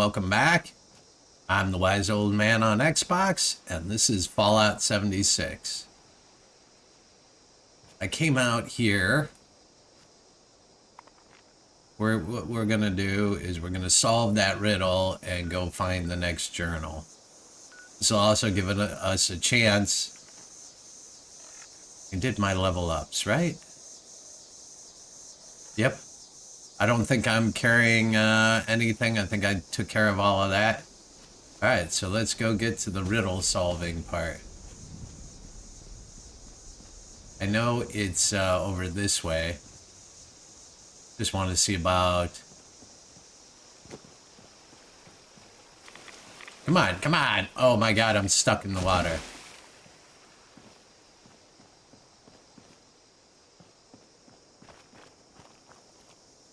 welcome back. I'm the wise old man on Xbox, and this is Fallout 76. I came out here. What we're going to do is we're going to solve that riddle and go find the next journal. This will also give us a chance. I did my level ups, right? Yep. I don't think I'm carrying anything. I think I took care of all of that. Alright, so let's go get to the riddle solving part. I know it's over this way. Just want to see about... Come on, come on! Oh my god, I'm stuck in the water.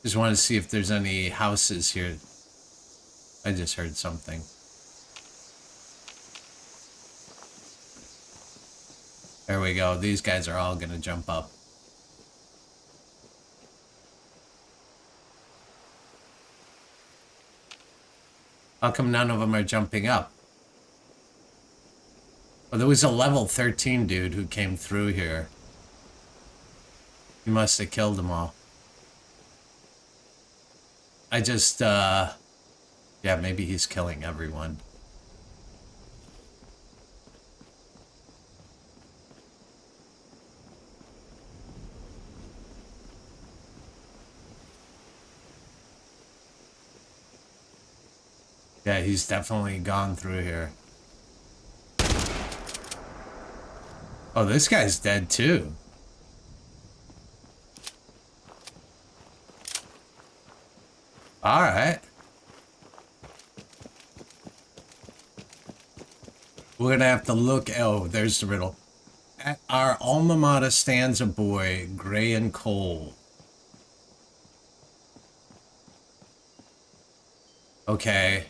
Just want to see if there's any houses here. I just heard something. There we go. These guys are all going to jump up. How come none of them are jumping up? Well, there was a level 13 dude who came through here. He must have killed them all. I just, yeah, maybe he's killing everyone. Yeah, he's definitely gone through here. Oh, this guy's dead too. All right. We're gonna have to look. Oh, there's the riddle. At our alma mater stands a boy, gray and cold. Okay.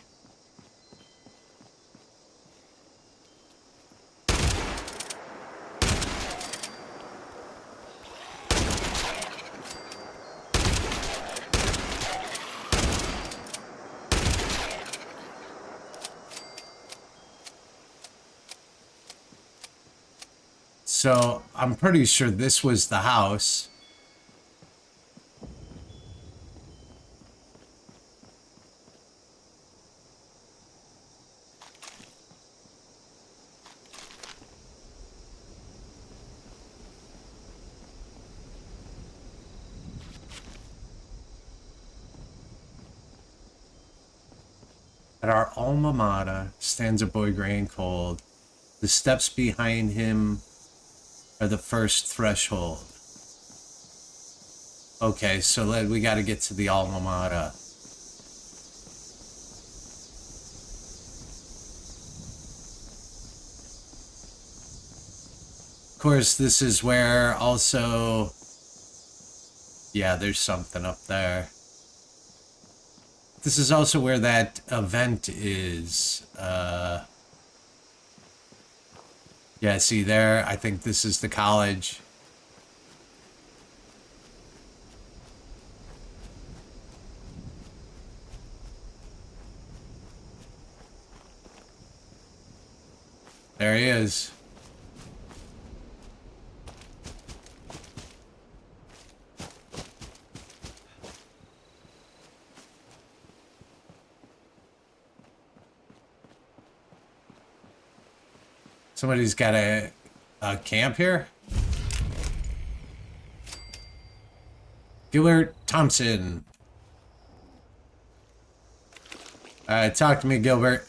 So, I'm pretty sure this was the house. At our alma mater stands a boy gray and cold. The steps behind him are the first threshold. Okay, so we got to get to the alma mater. Of course, this is where also... Yeah, there's something up there. This is also where that event is. Yeah, see there? I think this is the college. There he is. Somebody's got a camp here? Gilbert Thompson. Talk to me, Gilbert.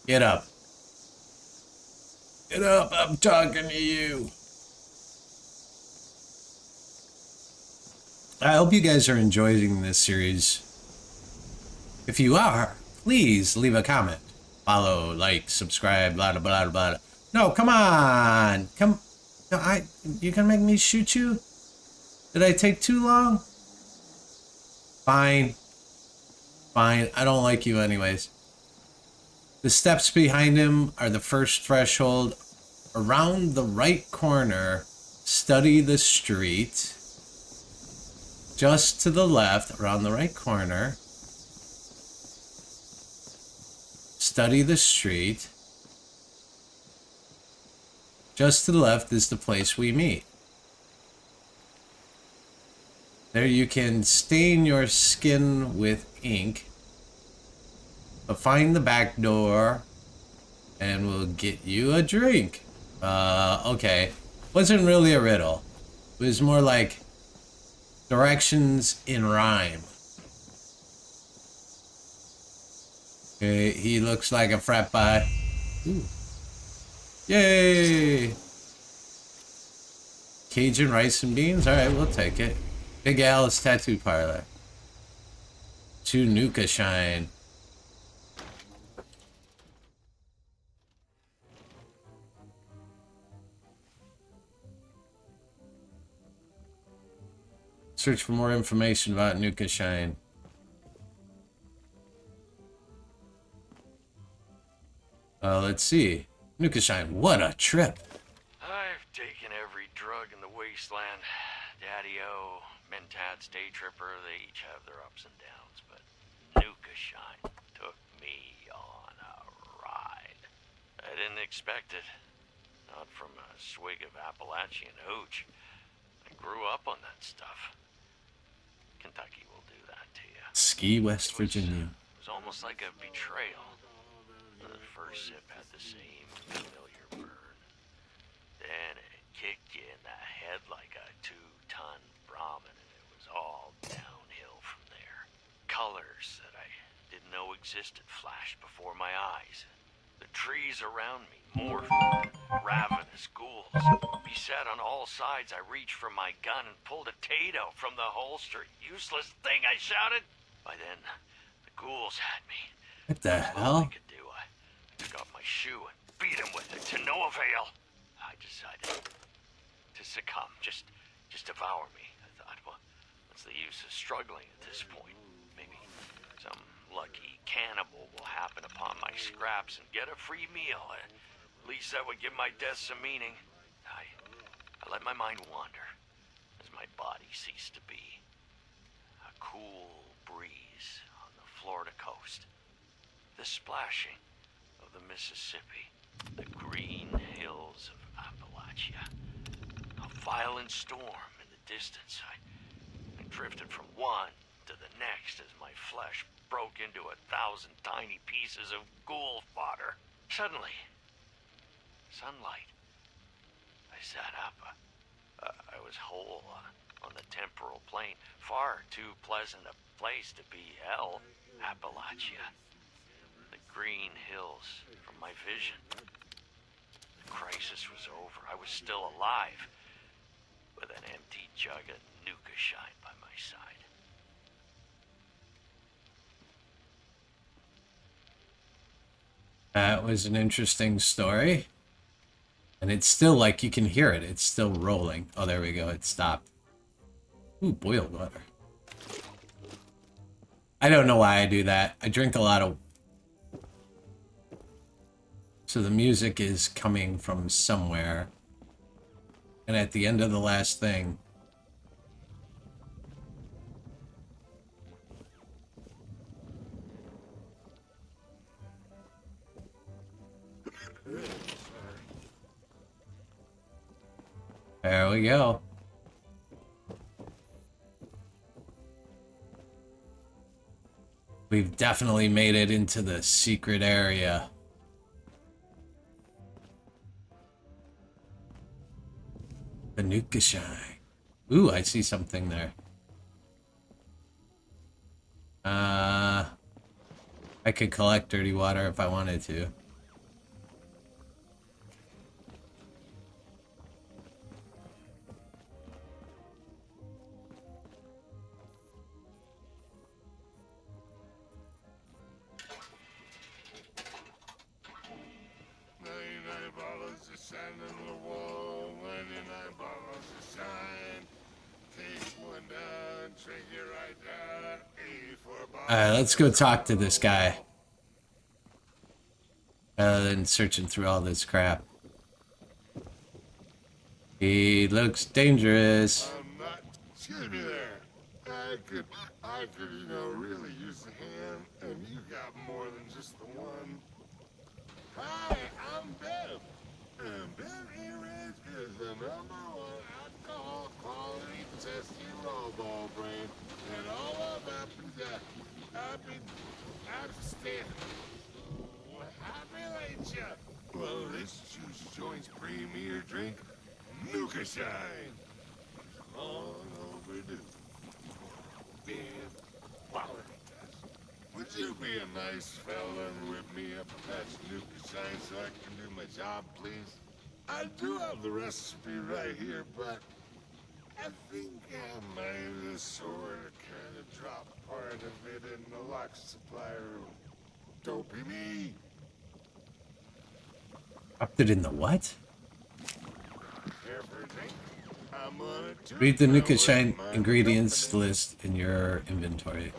Get up. Get up, I'm talking to you. I hope you guys are enjoying this series. If you are, please leave a comment. Follow, like, subscribe, blah, blah, blah, blah. No, come on. Come. No, you can make me shoot you? Did I take too long? Fine. Fine. I don't like you anyways. The steps behind him are the first threshold. Around the right corner, study the street. Just to the left, around the right corner. study the street. Just to the left is the place we meet. There you can stain your skin with ink. But find the back door and we'll get you a drink. Okay. Wasn't really a riddle. It was more like directions in rhyme. Okay, he looks like a frat boy. Ooh. Yay! Cajun rice and beans? Alright, we'll take it. Big Al's Tattoo Parlor. To Nukashine. Search for more information about Nukashine. Let's see. Nukashine, what a trip. I've taken every drug in the wasteland. Daddy-O, Mentad's Day Tripper, they each have their ups and downs, but Nukashine took me on a ride. I didn't expect it. Not from a swig of Appalachian hooch. I grew up on that stuff. Kentucky will do that to you. Ski, West Virginia. It was almost like a betrayal. The first sip had the same familiar burn. Then it kicked you in the head like a 2-ton Brahmin, and it was all downhill from there. Colors that I didn't know existed flashed before my eyes. The trees around me morphed into ravenous ghouls. Beset on all sides, I reached for my gun and pulled a Tato from the holster. Useless thing, I shouted. By then, the ghouls had me. What the hell? I could do. I took off my shoe and beat him with it to no avail. I decided to succumb. Just devour me. I thought, well, what's the use of struggling at this point? Maybe some lucky cannibal will happen upon my scraps and get a free meal. At least that would give my death some meaning. I let my mind wander as my body ceased to be. A cool breeze on the Florida coast. The splashing of the Mississippi. The green hills of Appalachia. A violent storm in the distance. I drifted from one to the next as my flesh broke into 1,000 tiny pieces of ghoul fodder. Suddenly, sunlight. I sat up. I was whole on the temporal plane. Far too pleasant a place to be hell. Appalachia. The green hills from my vision. The crisis was over. I was still alive. With an empty jug of Nukashine by my side. That was an interesting story. And it's still like you can hear it. It's still rolling. Oh, there we go. It stopped. Ooh, boiled water. I don't know why I do that. I drink a lot of... So the music is coming from somewhere. And at the end of the last thing... There we go. We've definitely made it into the secret area. The Nukashine. Ooh, I see something there. I could collect dirty water if I wanted to. Alright, let's go talk to this guy. Rather than searching through all this crap. He looks dangerous. Excuse me there. I could, really use a hand, and you got more than just the one. Upstairs. Happy late ya. Well, this juice joint's premier drink, Nukashine. Long overdue. Beer quality test. Would you be a nice fella and whip me up a batch of Nukashine so I can do my job, please? I do have the recipe right here, but I think I might have sort of kind of dropped part of it in the lock supply room. Don't be me. Dropped it in the what? Care for a drink? I'm on it too. Read the Nukashine ingredients list in your inventory.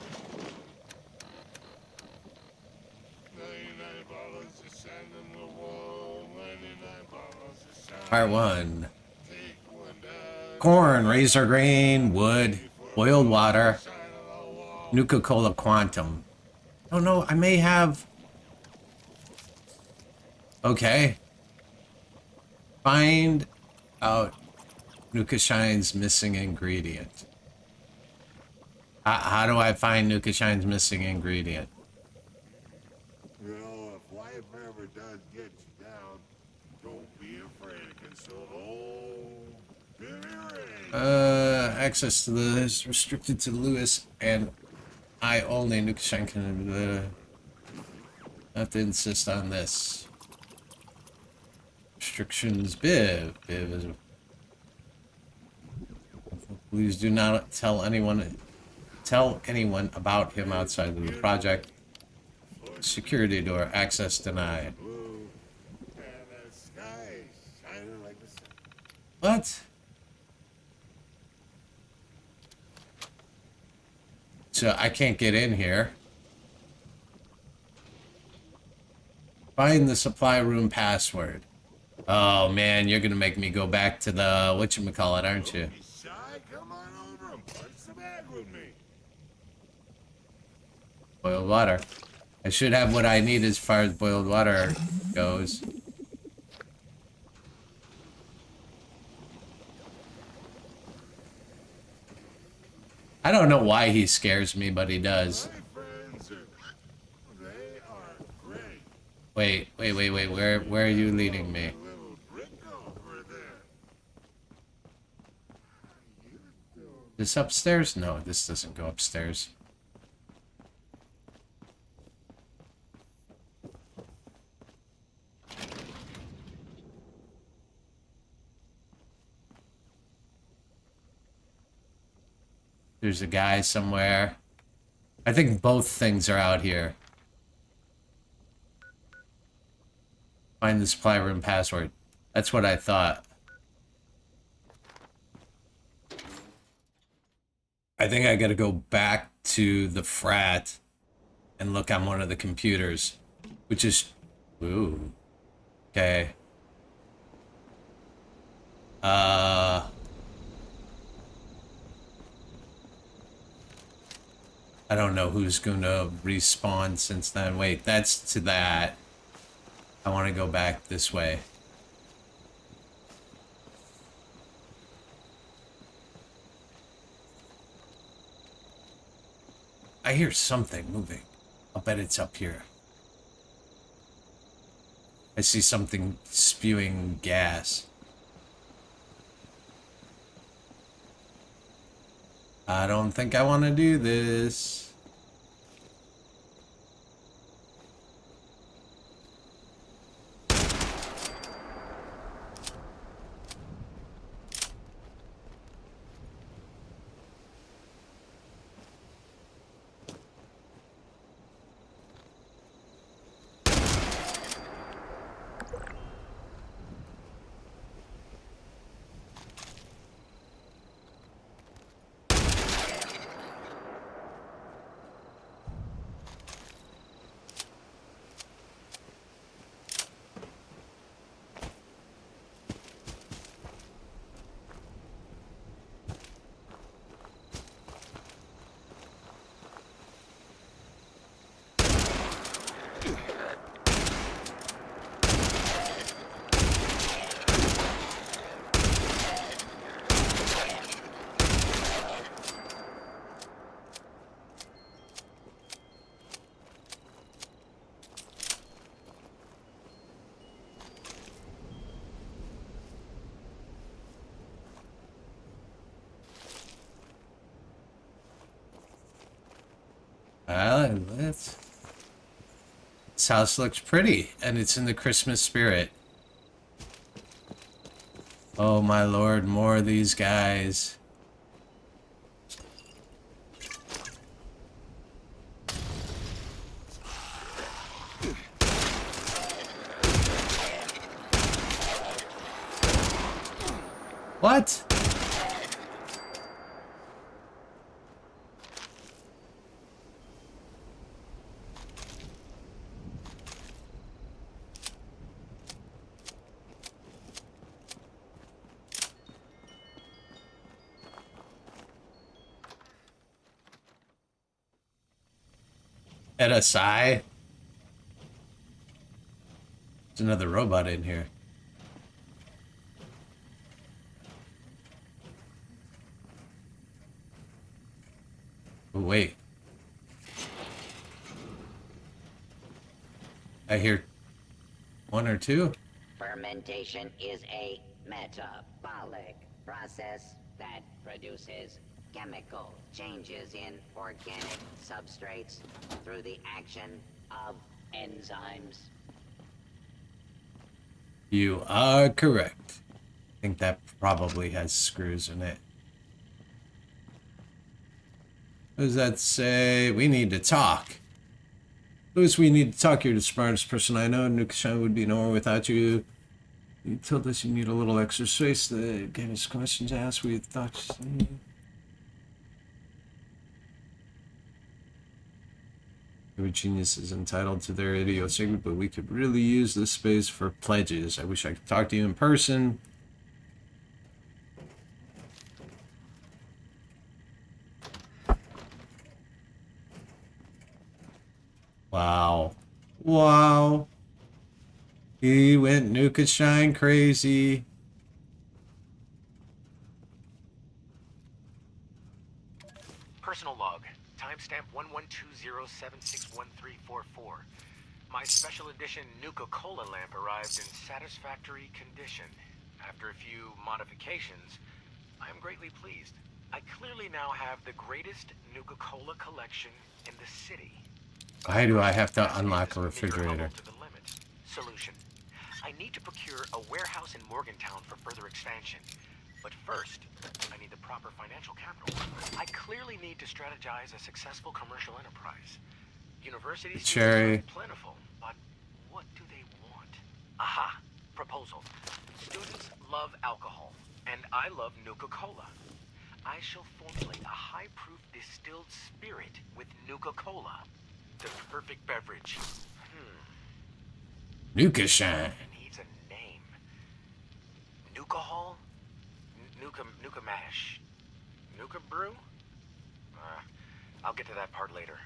99 bottles of sand in the wall, 99 bottles of sand. Part 1. Take one down. Corn, razor grain, wood, boiled water, Shine on the wall. Nuka-Cola Quantum. Oh no, I may have... Okay. Find out Nukashine's missing ingredient. How do I find Nukashine's missing ingredient? You know, if life ever does get you down, don't be afraid to consult old Billy Ray. Access to the list restricted to Lewis and I only. Nukashine can have to insist on this. Restrictions. Biv is. Please do not tell anyone about him outside of the project. Security door access denied. Blue, and the sky shining like the sun. What? So I can't get in here. Find the supply room password. Oh man, you're gonna make me go back to the whatchamacallit, aren't you? Be shy, come on over and punch the bag with me. Boiled water. I should have what I need as far as boiled water goes. I don't know why he scares me, but he does. My friends they are great. Wait. Where are you leading me? Little brick over there. You don't. This upstairs? No, this doesn't go upstairs. There's a guy somewhere. I think both things are out here. Find the supply room password. That's what I thought. I think I gotta go back to the frat and look on one of the computers, which is... Ooh. Okay. I don't know who's gonna respawn since then. Wait, that's to that. I want to go back this way. I hear something moving. I'll bet it's up here. I see something spewing gas. I don't think I want to do this. Well, this house looks pretty, and it's in the Christmas spirit. Oh my lord, more of these guys. What? NSI? There's another robot in here. Oh, wait. I hear one or two. Fermentation is a metabolic process that produces chemical changes in organic substrates through the action of enzymes. You are correct. I think that probably has screws in it. What does that say? We need to talk. Louis, we need to talk. You're the smartest person I know. Nukashine would be nowhere without you. You told us you need a little extra space to get us questions asked. We thought... Every genius is entitled to their idiosyncrasy, but we could really use this space for pledges. I wish I could talk to you in person. Wow. Wow. He went Nukashine crazy. Personal log. Timestamp 1120761344. My special edition Nuka-Cola lamp arrived in satisfactory condition. After a few modifications, I am greatly pleased. I clearly now have the greatest Nuka-Cola collection in the city. Why do I have to unlock a refrigerator? To the limit. Solution. I need to procure a warehouse in Morgantown for further expansion. But first, I need the proper financial capital. I clearly need to strategize a successful commercial enterprise. Universities Cherry. are plentiful, but what do they want? Aha! Proposal. Students love alcohol, and I love Nuka-Cola. I shall formulate a high-proof distilled spirit with Nuka-Cola. The perfect beverage. Nukashine. It needs a name. Nuka-Hall? Nuka Mash? Nuka Brew? I'll get to that part later.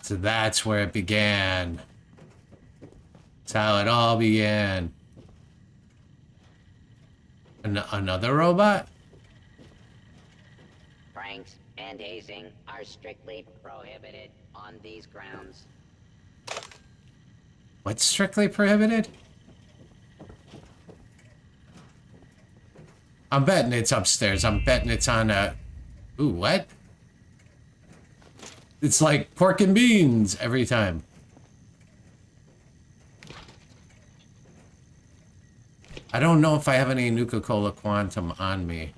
So that's where it began. That's how it all began. Another robot? Pranks and hazing are strictly prohibited on these grounds. What's strictly prohibited? I'm betting it's upstairs. I'm betting it's on a... Ooh, what? It's like pork and beans every time. I don't know if I have any Nuka-Cola Quantum on me.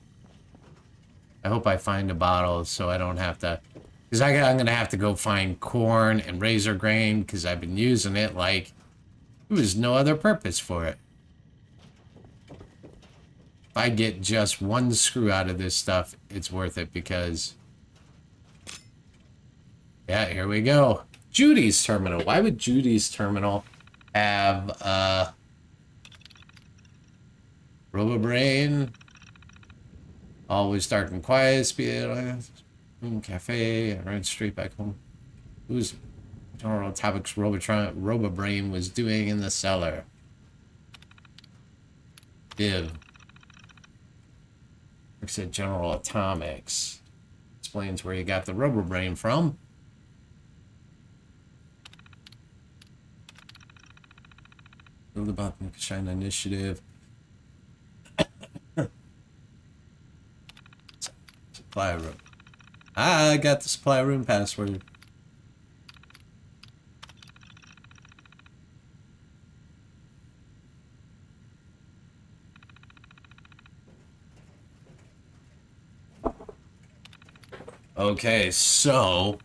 I hope I find a bottle so I don't have to... Because I'm going to have to go find corn and razor grain because I've been using it like there was no other purpose for it. If I get just one screw out of this stuff, it's worth it because... Yeah, here we go. Judy's Terminal. Why would Judy's Terminal have, Robobrain? Always dark and quiet. Speed. Cafe. Red Street back home. Who's General Topics Robobrain was doing in the cellar? Div. Works at General Atomics. Explains where you got the Robobrain from. Build about the Nukashine initiative. Supply room. I got the supply room password. Okay, so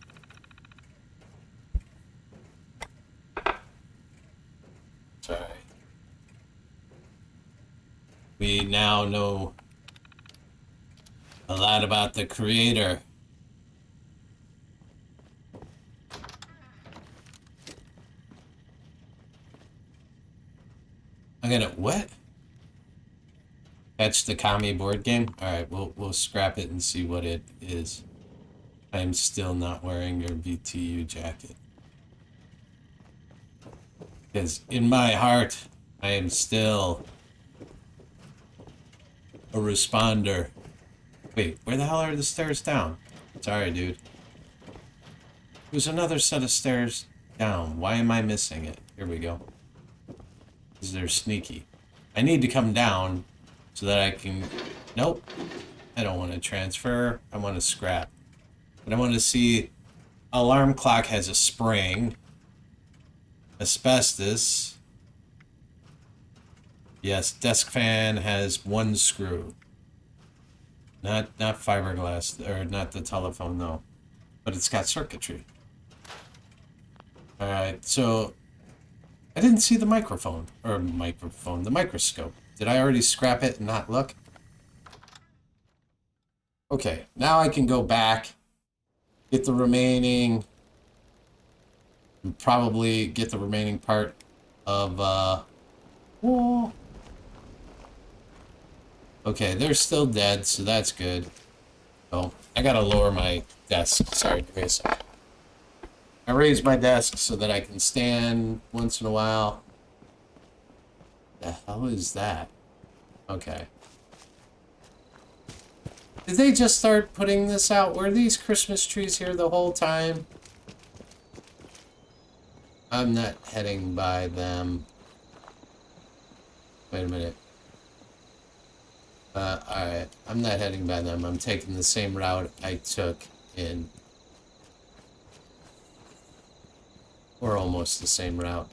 sorry. We now know a lot about the creator. I'm gonna what? Catch the commie board game? Alright, we'll scrap it and see what it is. I'm still not wearing your BTU jacket. Because in my heart, I am still a responder. Wait, where the hell are the stairs down? Sorry, dude. There's another set of stairs down. Why am I missing it? Here we go. Because they're sneaky. I need to come down so that I can... Nope. I don't want to transfer. I want to scrap. But I want to see... Alarm clock has a spring. Asbestos. Yes, desk fan has one screw. Not fiberglass, or not the telephone, no. But it's got circuitry. Alright, so... I didn't see the microphone. Or the microscope. Did I already scrap it and not look? Okay, now I can go back, get the remaining... Probably get the remaining part of, whoa. Okay, they're still dead, so that's good. Oh, I gotta lower my desk. Sorry, give me a second. I raise my desk so that I can stand once in a while. The hell is that? Okay. Did they just start putting this out? Were these Christmas trees here the whole time? I'm not heading by them. Wait a minute. Alright. I'm not heading by them. I'm taking the same route I took in... Or almost the same route.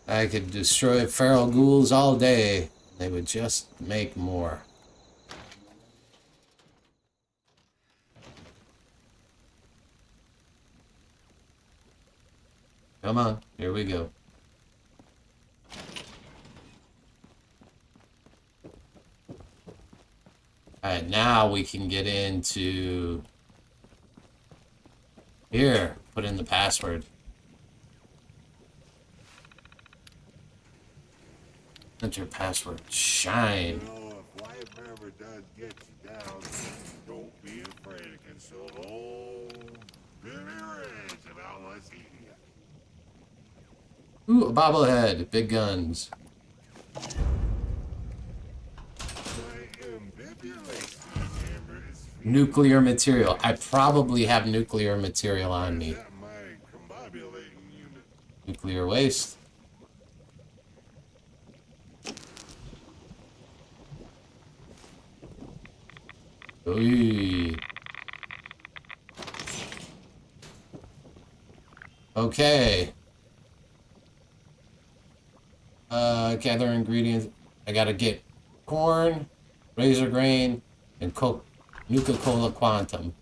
I could destroy feral ghouls all day. They would just make more. Come on, here we go. Alright, now we can get into... Here, put in the password. Enter password. Shine. You know, if life ever does get you down, don't be afraid to console old Billy Rage about what's eating you. Ooh, a bobblehead. Big guns. My ambibulation hammer is Nuclear material. I probably have nuclear material on me. that my combobulating unit. Nuclear waste. Ooh. Okay. Gather ingredients. I gotta get corn, razor grain, and Nuka-Cola Quantum.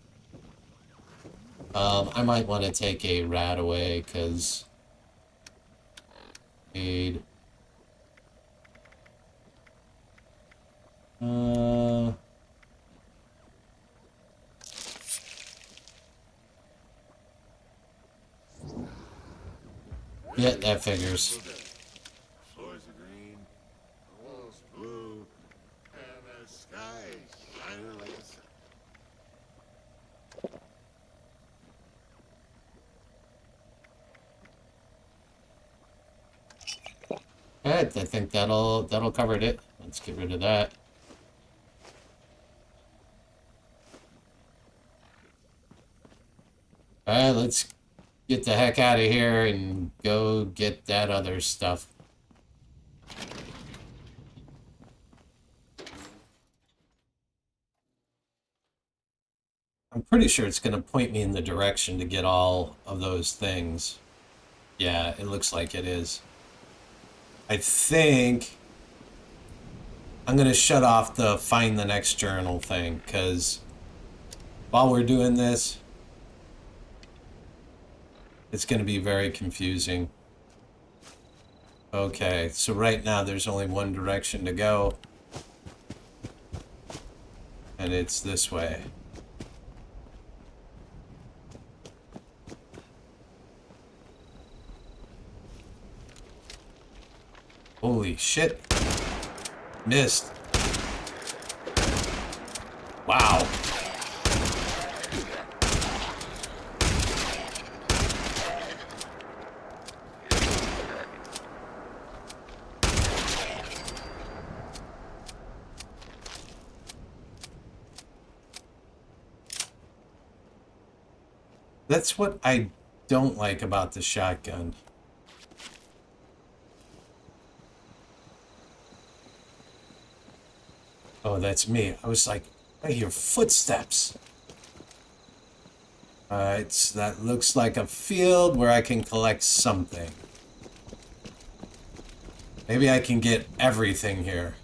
I might want to take a rat away, because... Aid. Yeah, that figures. Floors are green, the walls blue, and the sky is shining like the sun. Alright, I think that'll cover it. Let's get rid of that. Alright, let's get the heck out of here and go get that other stuff. I'm pretty sure it's going to point me in the direction to get all of those things. Yeah, it looks like it is. I think I'm going to shut off the find the next journal thing, because while we're doing this, it's going to be very confusing. Okay, so right now there's only one direction to go, and it's this way. Holy shit. Missed. Wow. That's what I don't like about the shotgun. Oh, that's me. I was like, I hear footsteps. Alright, so that looks like a field where I can collect something. Maybe I can get everything here.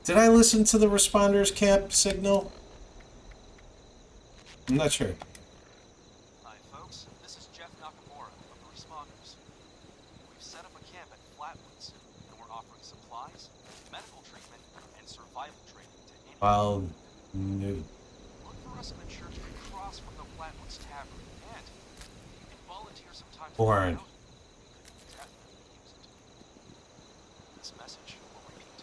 Did I listen to the responders camp signal? I'm not sure. Hi, folks. This is Jeff Nakamura of the Responders. We've set up a camp at Flatwoods, and we're offering supplies, medical treatment, and survival training to anyone. Well, no. Look for us in the church across from the Flatwoods Tavern, and you can volunteer some time to Warren. help out. You could definitely use it. This message will repeat.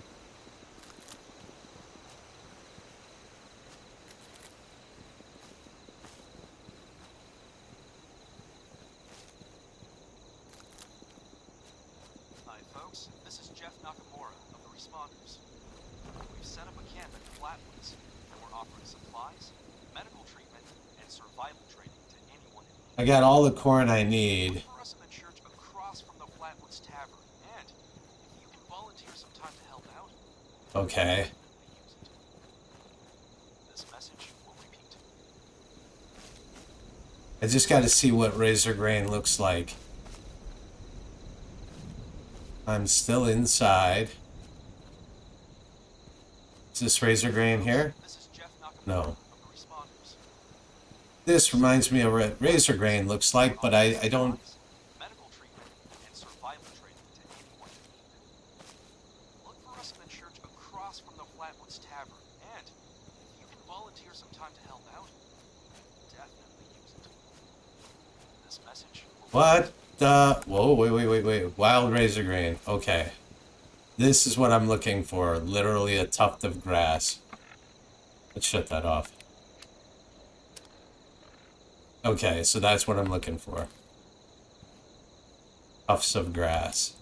Hi, folks. This is Jeff Nakamura of the Responders. We've set up a camp at Flatwoods, and we're offering supplies, medical treatment, and survival training to anyone in need. I got all the corn I need. Look for us in the church across from the Flatwoods Tavern, and if you can volunteer some time to help out, Okay. use it. This message will repeat. I just got to see what razor grain looks like. I'm still inside. Is this razor grain here? This is Jeff Nakamura No. of the Responders. This reminds me of what razor grain looks like, but I don't... Medical treatment and survival training to anyone in need. Look for us in the church across from the Flatwoods Tavern, and if you can volunteer some time to help out, definitely use it. This message will What the... Whoa, wait. Wild razor grain. Okay. This is what I'm looking for. Literally a tuft of grass. Let's shut that off. Okay, so that's what I'm looking for. Tufts of grass.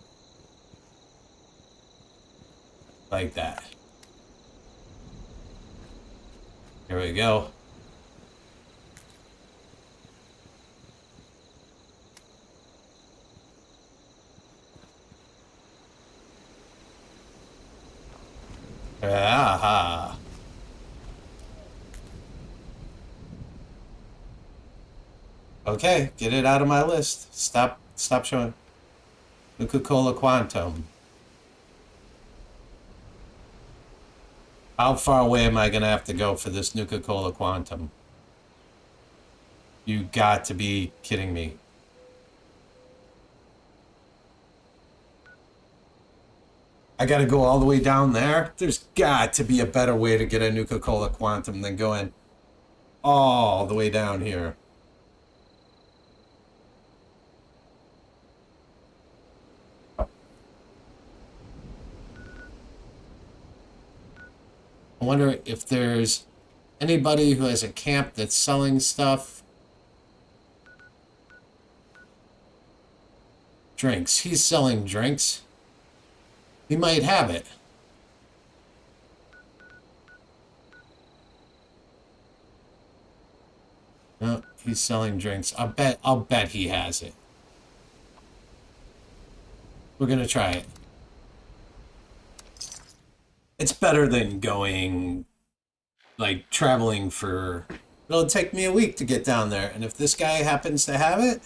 Like that. Here we go. Aha. Okay, get it out of my list. Stop showing. Nuka-Cola Quantum. How far away am I gonna have to go for this Nuka-Cola Quantum? You got to be kidding me. I gotta go all the way down there? There's got to be a better way to get a Nuka-Cola Quantum than going all the way down here. I wonder if there's anybody who has a camp that's selling stuff. Drinks. He's selling drinks. He might have it. No, he's selling drinks. I'll bet he has it. We're gonna try it. It's better than going, like, traveling for... It'll take me a week to get down there, and if this guy happens to have it...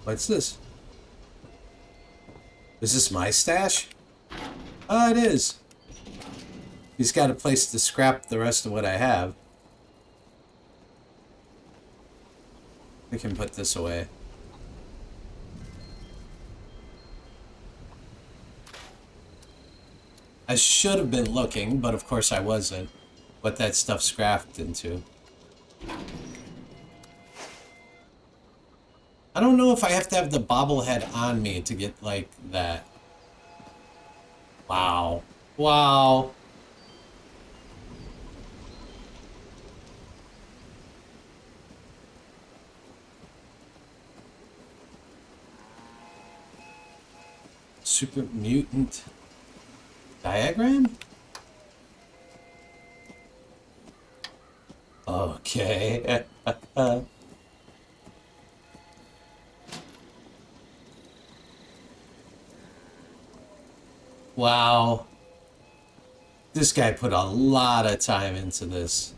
What's this? Is this my stash? Oh, it is. He's got a place to scrap the rest of what I have. We can put this away. I should have been looking, but of course I wasn't. What that stuff's scrapped into. I don't know if I have to have the bobblehead on me to get, like, that. Wow. Wow. Super mutant diagram? Okay. Wow. This guy put a lot of time into this.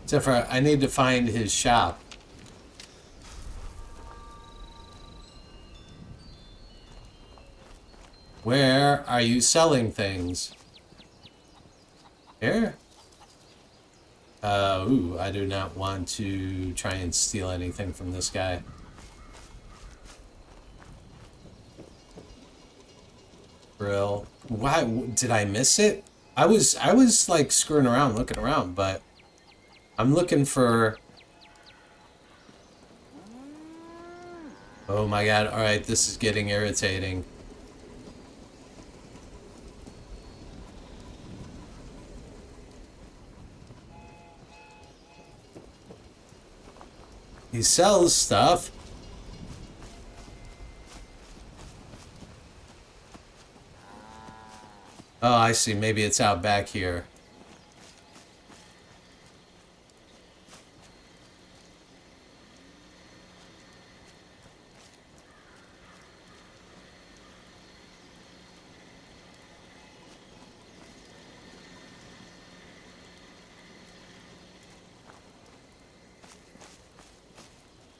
Except for I need to find his shop. Where are you selling things? Here? Ooh, I do not want to try and steal anything from this guy. Grill. Why did I miss it? I was like screwing around, looking around, but I'm looking for... Oh my god, alright, this is getting irritating. He sells stuff. Oh, I see. Maybe it's out back here.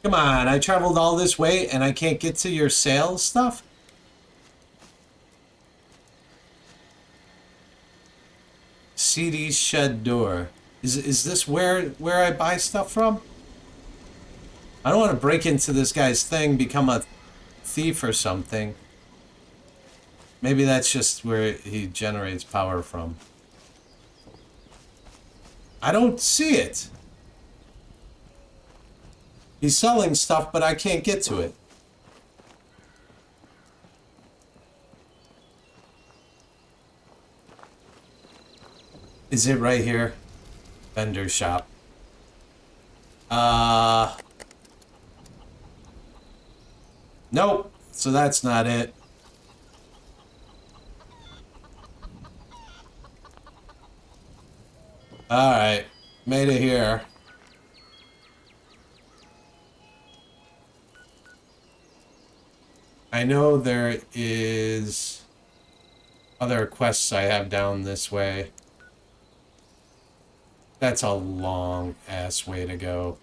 Come on, I traveled all this way and I can't get to your sales stuff? CD shed door. Is this where I buy stuff from? I don't want to break into this guy's thing, become a thief or something. Maybe that's just where he generates power from. I don't see it. He's selling stuff, but I can't get to it. Is it right here? Vendor shop. Nope. So that's not it. Alright. Made it here. I know there is other quests I have down this way. That's a long ass way to go.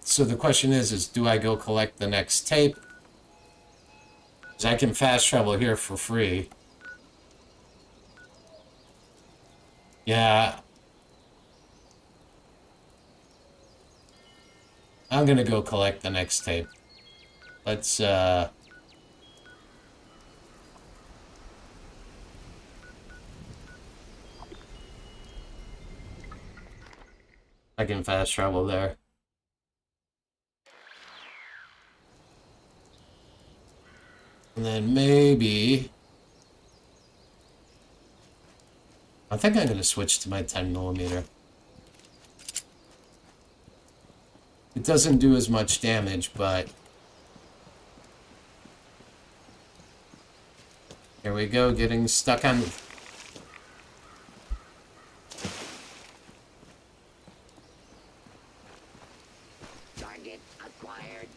So the question is do I go collect the next tape? Because I can fast travel here for free. Yeah. I'm gonna go collect the next tape. Let's, I can fast travel there. And then maybe... I think I'm going to switch to my 10mm. It doesn't do as much damage, but... Here we go, getting stuck on... Target acquired.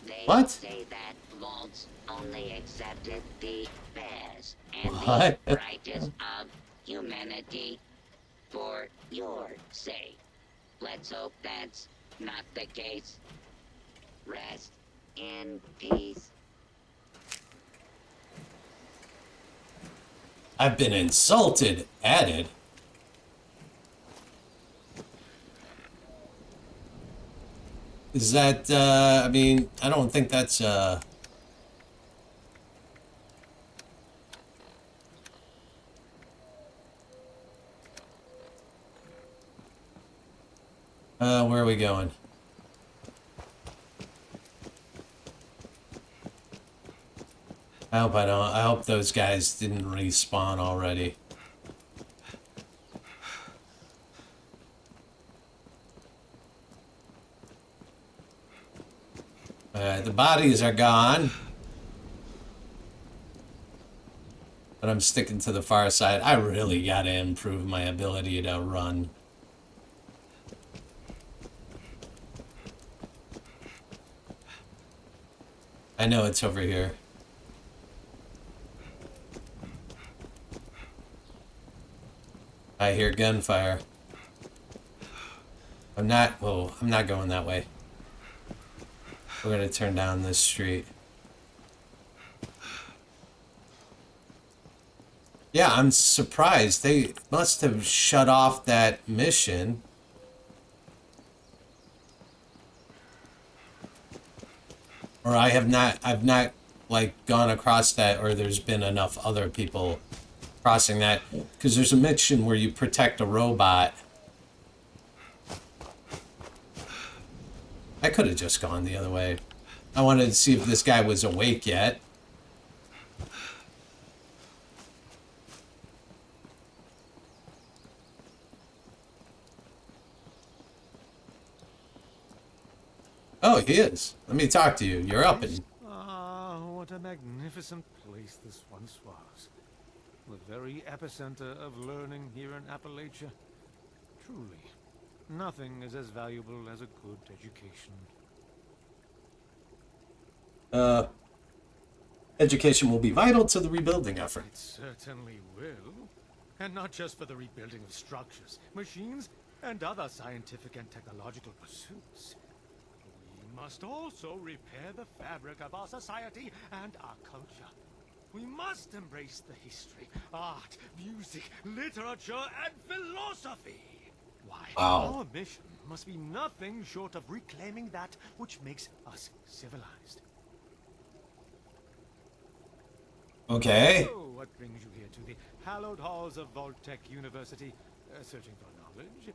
They What? say that vaults only accepted the best and What? the righteous of humanity for your sake. Let's hope that's not the case. Rest in peace. I've been insulted, added. Is that, I mean, I don't think that's, where are we going? I hope those guys didn't respawn already. The bodies are gone. But I'm sticking to the far side. I really gotta improve my ability to run. I know it's over here. I hear gunfire. I'm not going that way. We're gonna turn down this street. Yeah, I'm surprised. They must have shut off that mission. Or I've not like gone across that, or there's been enough other people crossing that. Because there's a mission where you protect a robot. I could have just gone the other way. I wanted to see if this guy was awake yet. Oh, he is. Let me talk to you. You're up and... Ah, what a magnificent place this once was. The very epicenter of learning here in Appalachia. Truly, nothing is as valuable as a good education. Education will be vital to the rebuilding effort. It certainly will. And not just for the rebuilding of structures, machines, and other scientific and technological pursuits. We must also repair the fabric of our society and our culture. We must embrace the history, art, music, literature, and philosophy. Why, Wow. our mission must be nothing short of reclaiming that which makes us civilized. Okay. So, what brings you here to the hallowed halls of Voltech University? Searching for knowledge?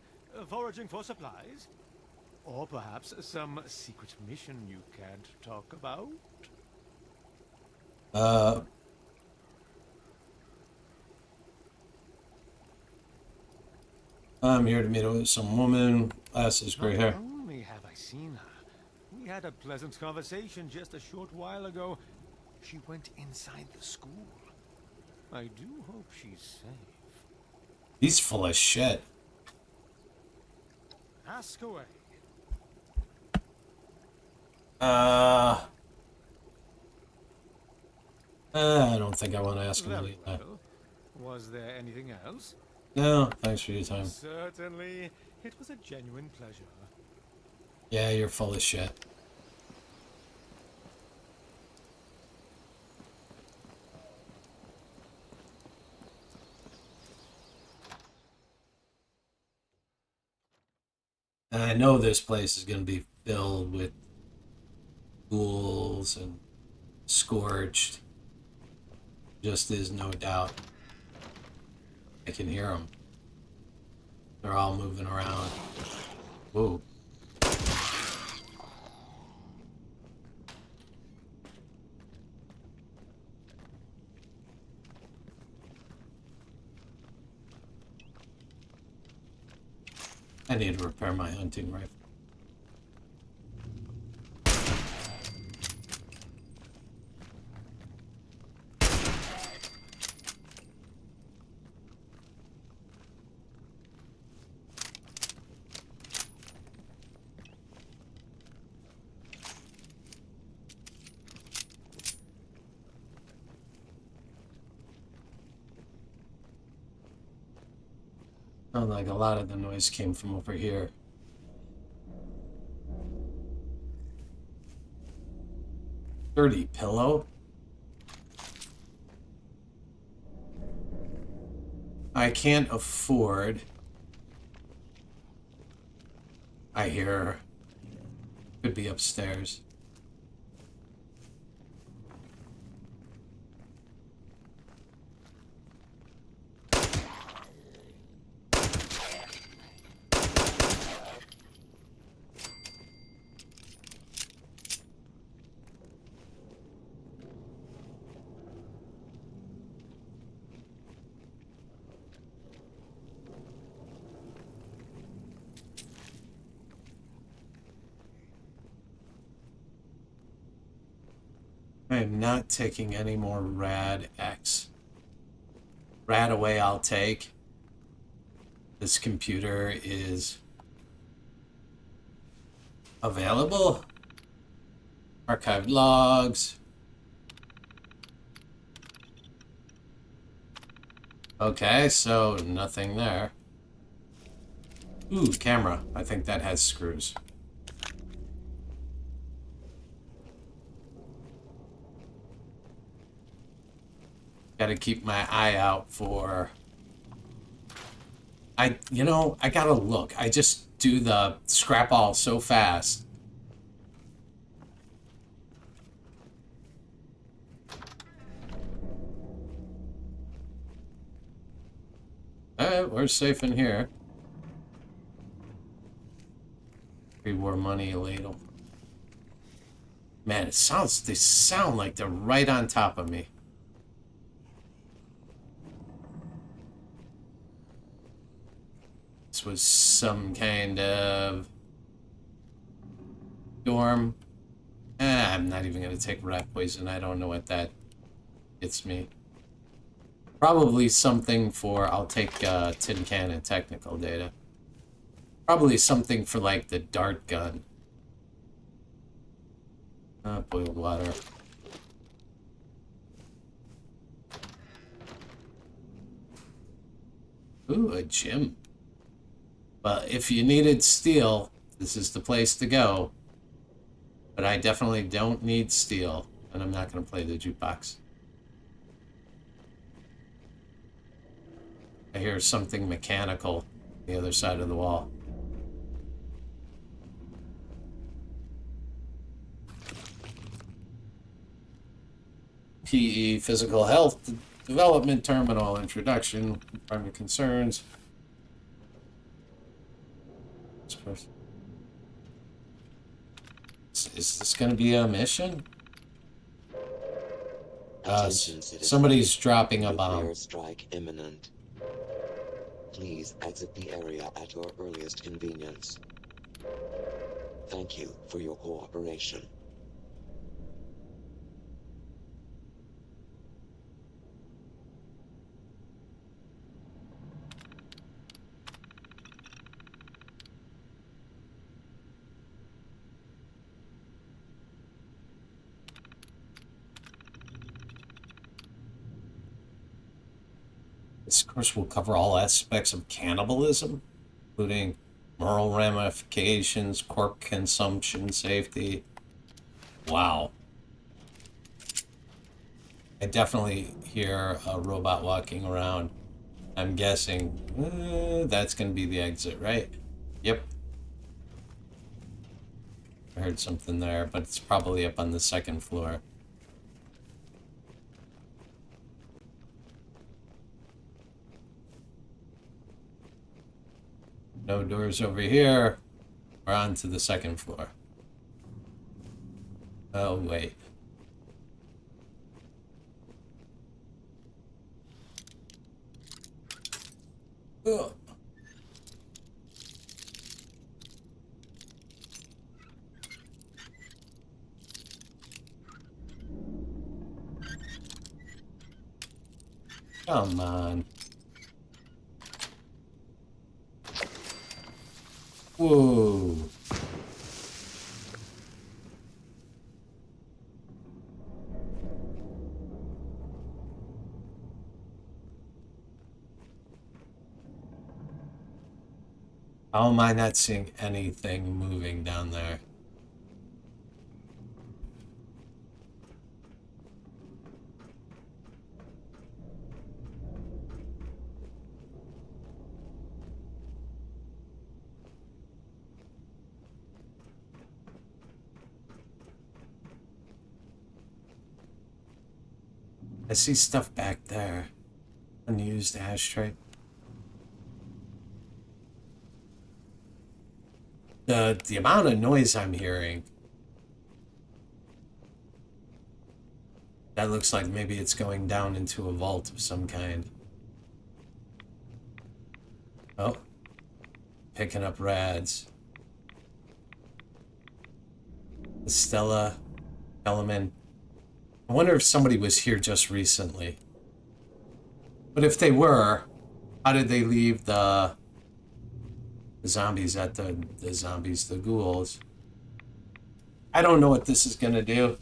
Foraging for supplies? Or perhaps some secret mission you can't talk about? I'm here to meet with some woman. Glasses, gray hair. Not only have I seen her, we had a pleasant conversation just a short while ago. She went inside the school. I do hope she's safe. He's full of shit. Ask away. I don't think I want to ask him Very that. well. Was there anything else? No, thanks for your time. Certainly. It was a genuine pleasure. Yeah, you're full of shit. And I know this place is going to be filled with ghouls and scorched. Just is no doubt. I can hear them. They're all moving around. Whoa. I need to repair my hunting rifle. Sounds like a lot of the noise came from over here. Dirty pillow. I can't afford. I hear. Could be upstairs. I am not taking any more Rad X. Rad away I'll take. This computer is available. Archived logs. Okay, so nothing there. Ooh, camera. I think that has screws. Gotta keep my eye out for... I gotta look. I just do the scrap all so fast. Alright, we're safe in here. Pre-war money ladle. Man, they sound like they're right on top of me. This was some kind of dorm. I'm not even going to take rat poison. I don't know what that gets me. Probably something for... I'll take tin can and technical data. Probably something for, like, the dart gun. Boiled water. Ooh, a gym. But if you needed steel, this is the place to go. But I definitely don't need steel, and I'm not going to play the jukebox. I hear something mechanical on the other side of the wall. PE, physical health development terminal, introduction, primary concerns. Is this going to be a mission? Somebody's dropping a bomb. Nuclear strike imminent. Please exit the area at your earliest convenience. Thank you for your cooperation. This course will cover all aspects of cannibalism, including moral ramifications, corp consumption, safety. Wow. I definitely hear a robot walking around. I'm guessing that's going to be the exit, right? Yep. I heard something there, but it's probably up on the second floor. No doors over here. We're on to the second floor. Oh, wait. Ugh. Come on. Whoa. How am I not seeing anything moving down there? I see stuff back there. Unused ashtray. The amount of noise I'm hearing. That looks like maybe it's going down into a vault of some kind. Oh. Picking up rads. Stella element. I wonder if somebody was here just recently. But if they were, how did they leave the zombies at the ghouls? I don't know what this is gonna do.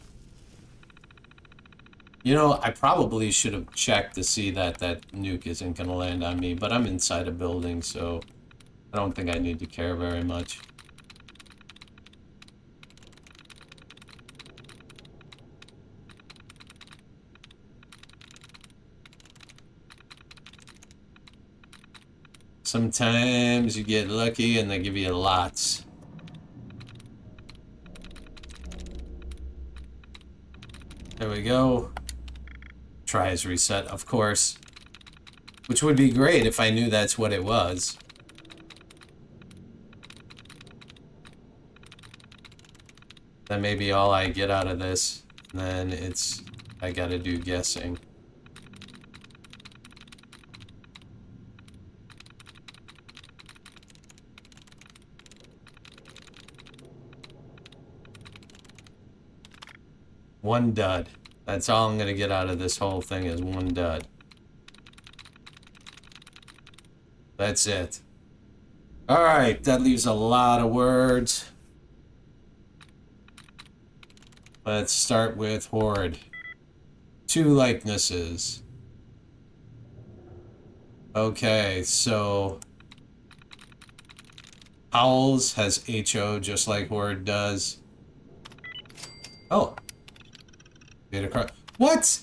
You know, I probably should have checked to see that that nuke isn't gonna land on me, but I'm inside a building, so I don't think I need to care very much. Sometimes you get lucky and they give you lots. There we go. Try as reset, of course. Which would be great if I knew that's what it was. That may be all I get out of this. And then I gotta do guessing. One dud. That's all I'm gonna get out of this whole thing is one dud. That's it. Alright, that leaves a lot of words. Let's start with Horde. 2 likenesses. Okay, so Owls has HO just like Horde does. Oh. Data card. What?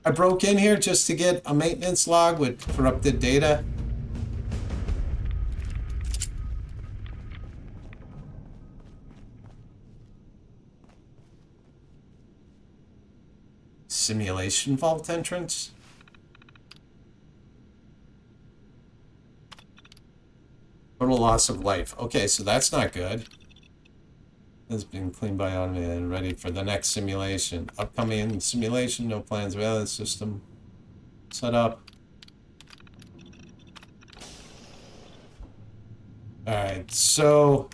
I broke in here just to get a maintenance log with corrupted data. Simulation vault entrance? Total loss of life. Okay, so that's not good. Has been cleaned by automated and ready for the next simulation. Upcoming simulation, no plans, surveillance system set up. Alright, so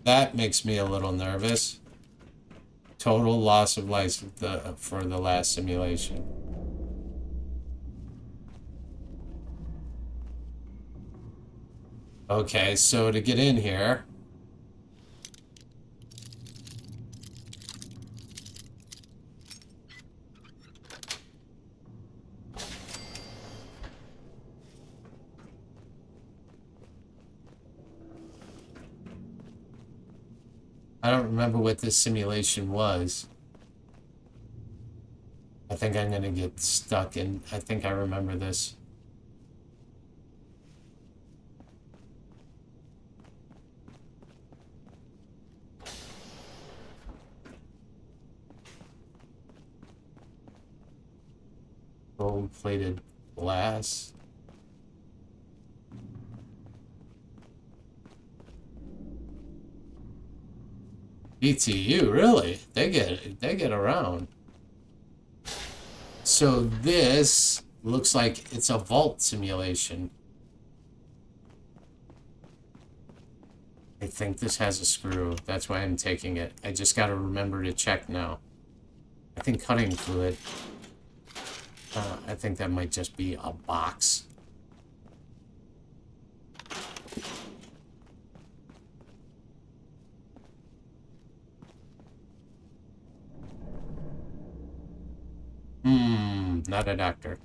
that makes me a little nervous. Total loss of life for the last simulation. Okay, so to get in here, I don't remember what this simulation was. I think I'm gonna get stuck in. I think I remember this. Gold-plated glass. BTU, really? They get around. So this looks like it's a vault simulation. I think this has a screw. That's why I'm taking it. I just gotta remember to check now. I think cutting fluid. I think that might just be a box. Not a doctor.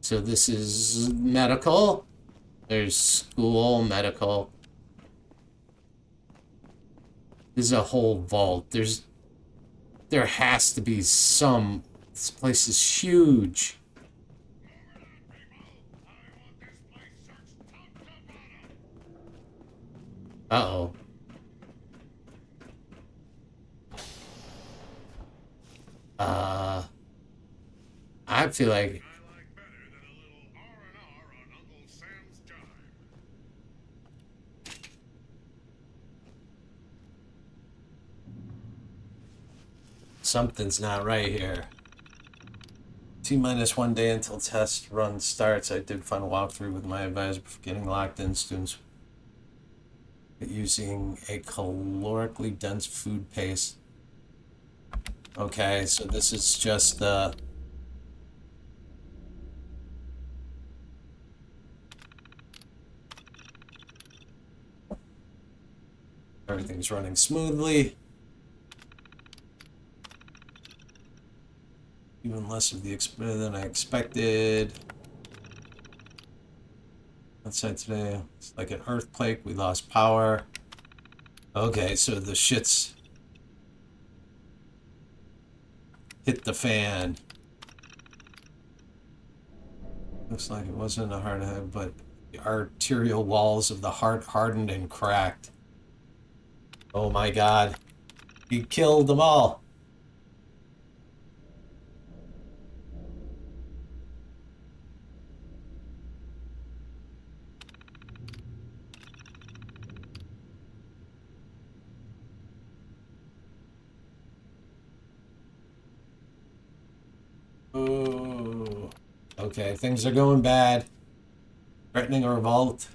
So this is medical. There's school, medical. This is a whole vault. There has to be some. This place is huge. Uh-oh. I feel like something's not right here. T-minus 1 day until test run starts. I did fun walkthrough with my advisor before getting locked in. Students using a calorically dense food paste. Okay, so this is just everything's running smoothly. Even less of the than I expected. Outside today, it's like an earthquake. We lost power. Okay, so the shit's hit the fan. Looks like it wasn't a heart attack, but the arterial walls of the heart hardened and cracked. Oh my god. He killed them all. Ooh. Okay, things are going bad. Threatening a revolt.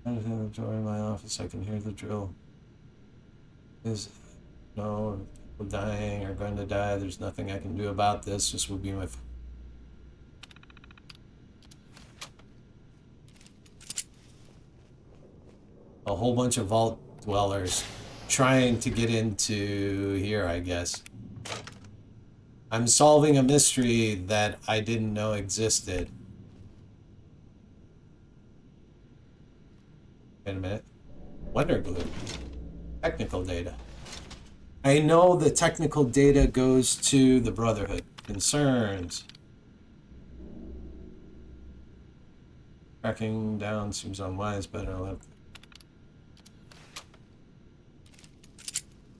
I'm in the door in my office. I can hear the drill. Is no people dying or going to die. There's nothing I can do about this. This will be my. A whole bunch of vault dwellers trying to get into here, I guess. I'm solving a mystery that I didn't know existed. Wait a minute. Wonder glue. Technical data. I know the technical data goes to the Brotherhood. Concerns. Tracking down seems unwise, but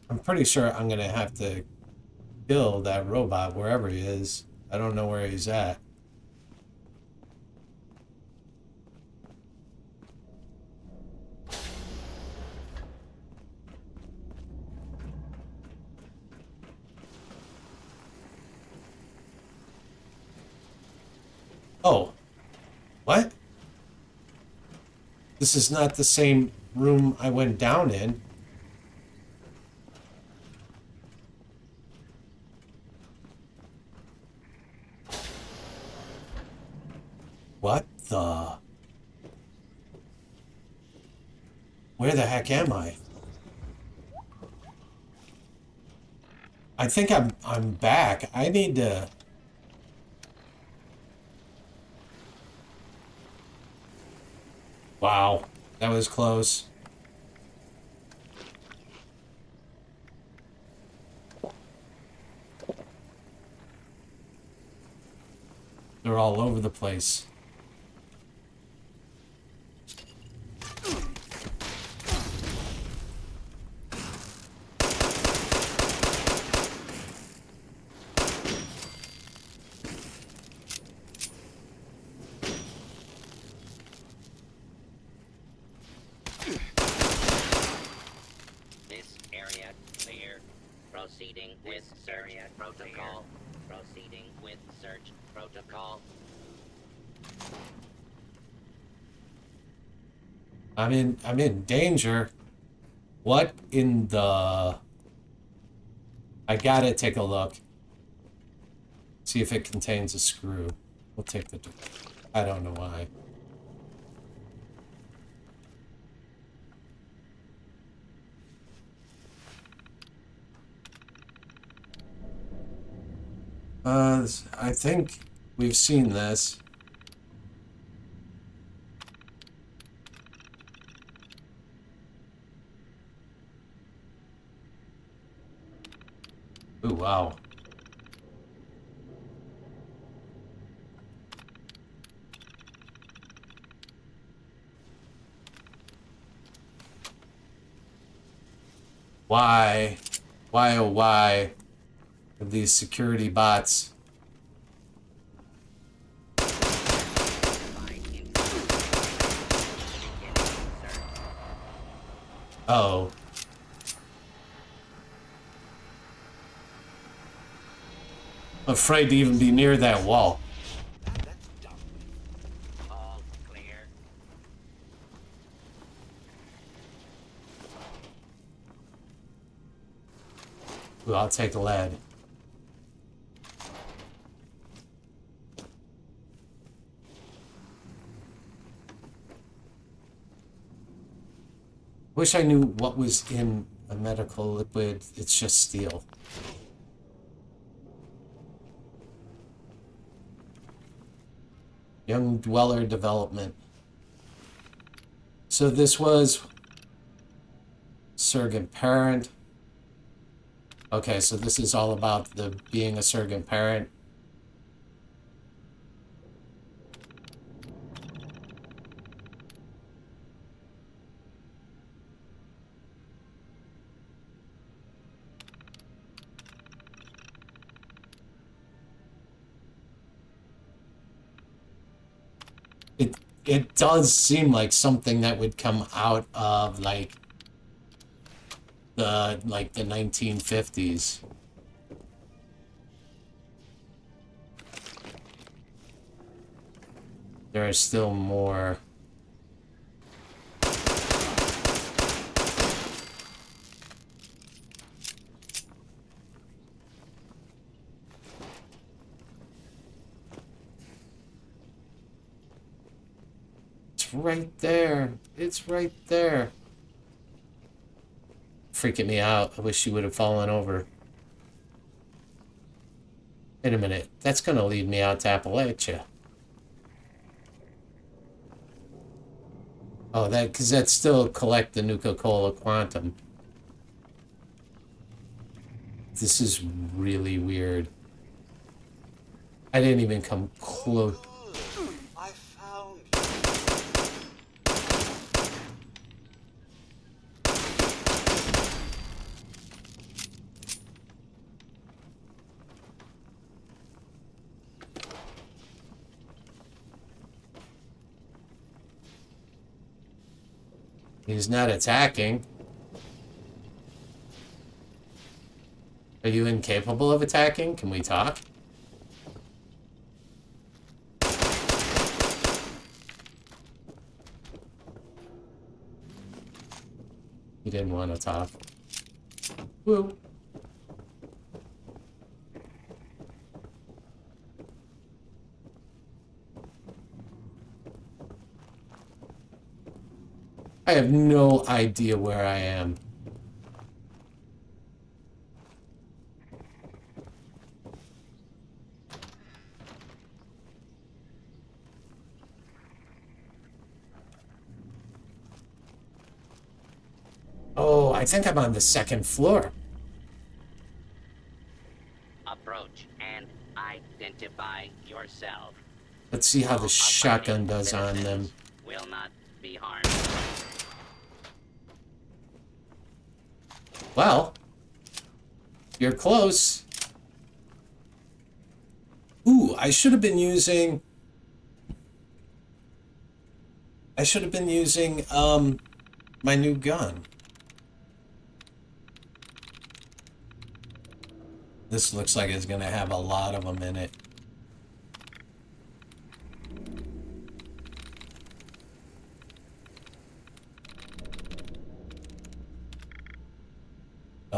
I'm pretty sure I'm gonna have to kill that robot wherever he is. I don't know where he's at. Oh. What? This is not the same room I went down in. What the? Where the heck am I? I think I'm back. I need to. Wow, that was close. They're all over the place. This area clear. Proceeding with search protocol. Proceeding with search protocol. I'm in danger. What in the... I gotta take a look. See if it contains a screw. We'll take the... I don't know why. I think we've seen this. Ooh, wow. Why? Why, oh why? Of these security bots. Oh. I'm afraid to even be near that wall. All clear. Ooh, I'll take the lead. Wish I knew what was in a medical liquid. It's just steel. Young Dweller Development. So this was surrogate parent. Okay, so this is all about the being a surrogate parent. It does seem like something that would come out of like the 1950s. There are still more. It's right there. It's right there. Freaking me out. I wish you would have fallen over. Wait a minute. That's going to lead me out to Appalachia. Oh, because that's still collect the Nuka-Cola Quantum. This is really weird. I didn't even come close. I found He's not attacking. Are you incapable of attacking? Can we talk? He didn't want to talk. Woo. I have no idea where I am. Oh, I think I'm on the second floor. Approach and identify yourself. Let's see how the All shotgun abiding does on them. citizens will not be harmed. Well, you're close. Ooh, I should have been using my new gun. This looks like it's gonna have a lot of them in it.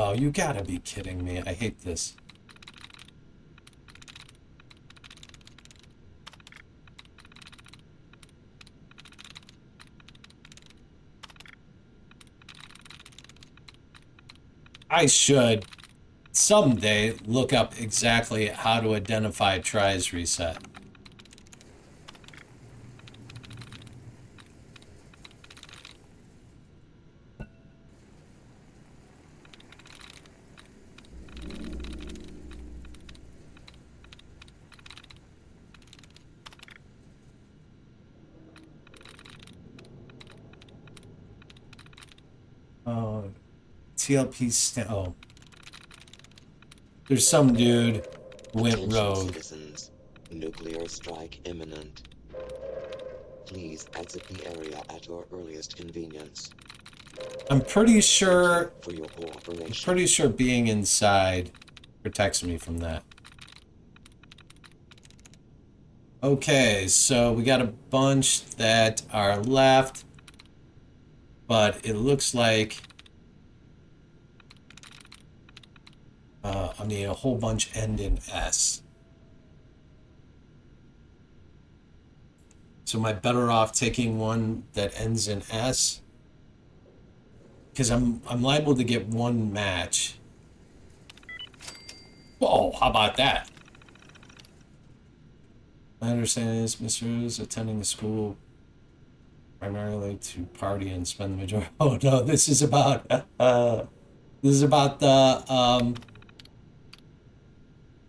Oh, you gotta be kidding me. I hate this. I should someday look up exactly how to identify tries reset. TLP oh. There's some dude who went Attention rogue. citizens. Nuclear strike imminent. Please exit the area at your earliest convenience. I'm pretty sure For your cooperation. pretty sure being inside protects me from that. Okay, so we got a bunch that are left, but it looks like I mean, a whole bunch end in S. So am I better off taking one that ends in S? Because I'm liable to get one match. Whoa, how about that? My understanding is Mr. is attending a school primarily to party and spend the majority. Oh no, this is about the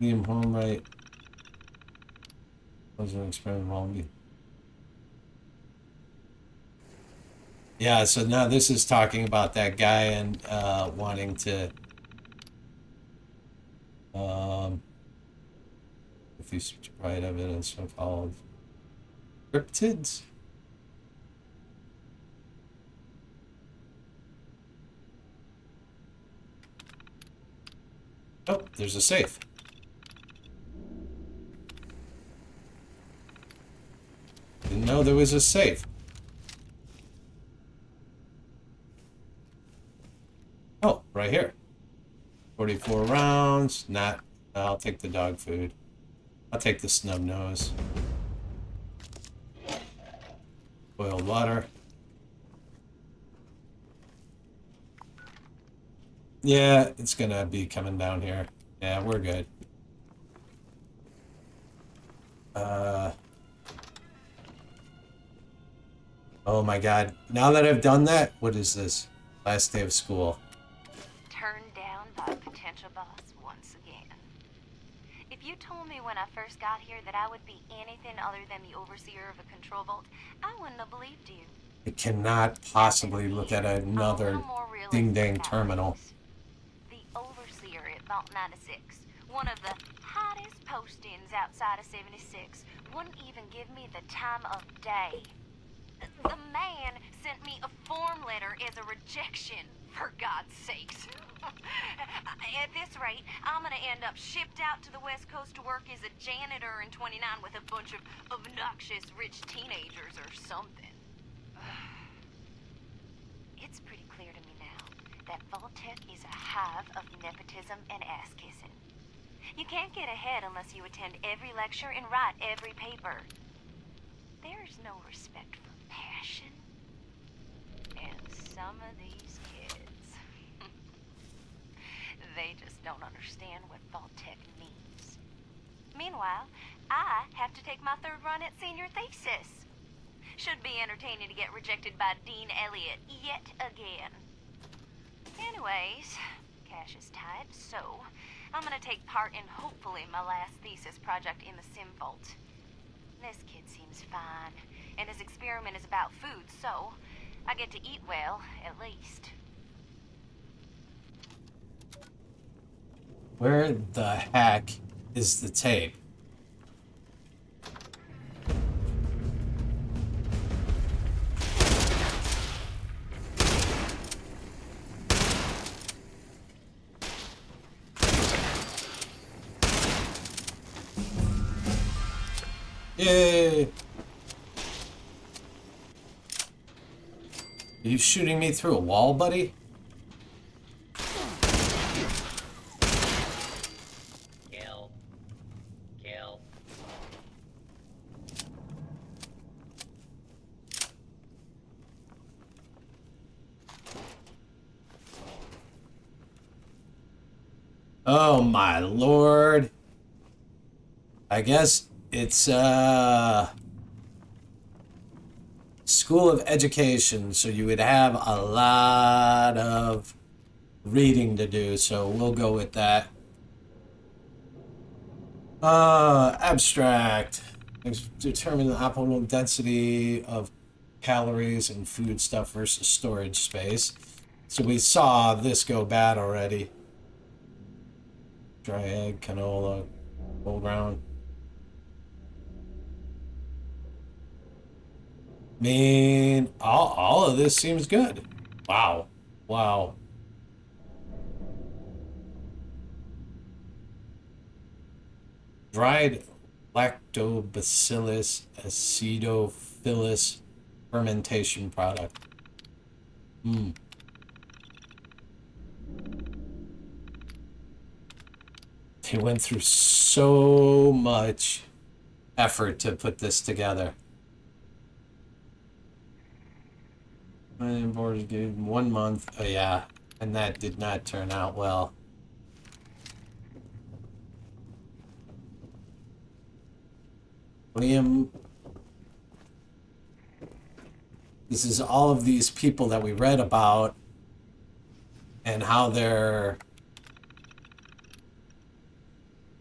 Liam home right. Was an experiment wrong. Yeah, so now this is talking about that guy and wanting to if you provide evidence of called cryptids. Oh, there's a safe. Didn't know there was a safe. Oh, right here. 44 rounds. Not. I'll take the dog food. I'll take the snub nose. Boiled water. Yeah, it's gonna be coming down here. Yeah, we're good. Oh my god. Now that I've done that, what is this? Last day of school. Turned down by a potential boss once again. If you told me when I first got here that I would be anything other than the overseer of a control vault, I wouldn't have believed you. I cannot possibly look at another ding-dang terminal. The overseer at Vault 96, one of the hottest postings outside of 76, wouldn't even give me the time of day. The man sent me a form letter as a rejection, for God's sakes. At this rate, I'm gonna end up shipped out to the West Coast to work as a janitor in 29 with a bunch of obnoxious rich teenagers or something. It's pretty clear to me now that Vault-Tec is a hive of nepotism and ass-kissing. You can't get ahead unless you attend every lecture and write every paper. There's no respect for passion. And some of these kids, they just don't understand what Vault-Tec means. Meanwhile, I have to take my third run at senior thesis. Should be entertaining to get rejected by Dean Elliott yet again. Anyways, cash is tight, so I'm gonna take part in hopefully my last thesis project in the Sim Vault. This kid seems fine, and his experiment is about food, so I get to eat well, at least. Where the heck is the tape? Yay! Are you shooting me through a wall, buddy? Oh my lord. I guess it's School of Education, so you would have a lot of reading to do, so we'll go with that. Abstract. Determine the optimal density of calories and food stuff versus storage space. So we saw this go bad already. Dry egg, canola, whole ground. I mean, all of this seems good. Wow. Wow. Dried Lactobacillus acidophilus fermentation product. They went through so much effort to put this together. My board gave 1 month. Oh yeah, and that did not turn out well. William, this is all of these people that we read about and how they're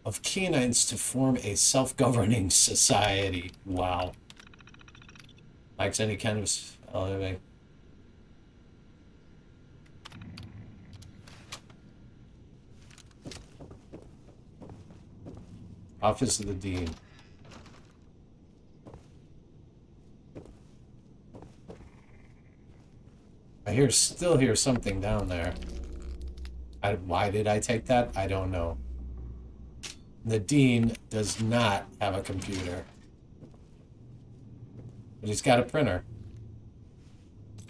of canines to form a self-governing society. Wow. Lacks any kind of anyway. Office of the Dean. I still hear something down there. Why did I take that? I don't know. The Dean does not have a computer. But he's got a printer.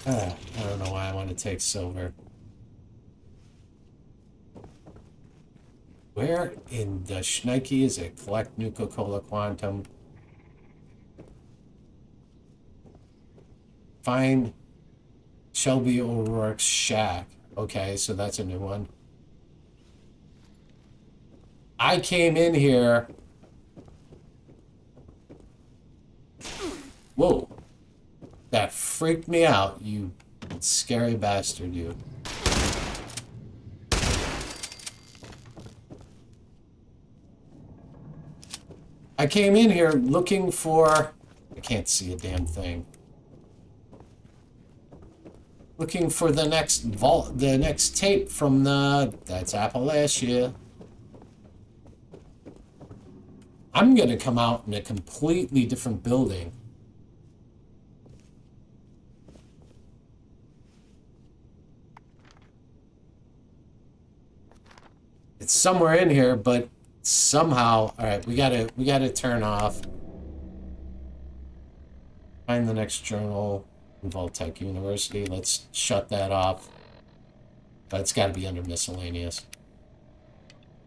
I don't know why I want to take silver. Where in the shnikey is it? Collect Nuka-Cola Quantum. Find Shelby O'Rourke's shack. Okay, so that's a new one. I came in here. Whoa. That freaked me out, you scary bastard, you. I came in here looking for... I can't see a damn thing. Looking for the next vault, the next tape from the... That's Appalachia. I'm gonna come out in a completely different building. It's somewhere in here, but somehow... Alright, we gotta turn off. Find the next journal. Vault-Tec University. Let's shut that off. But it's got to be under miscellaneous.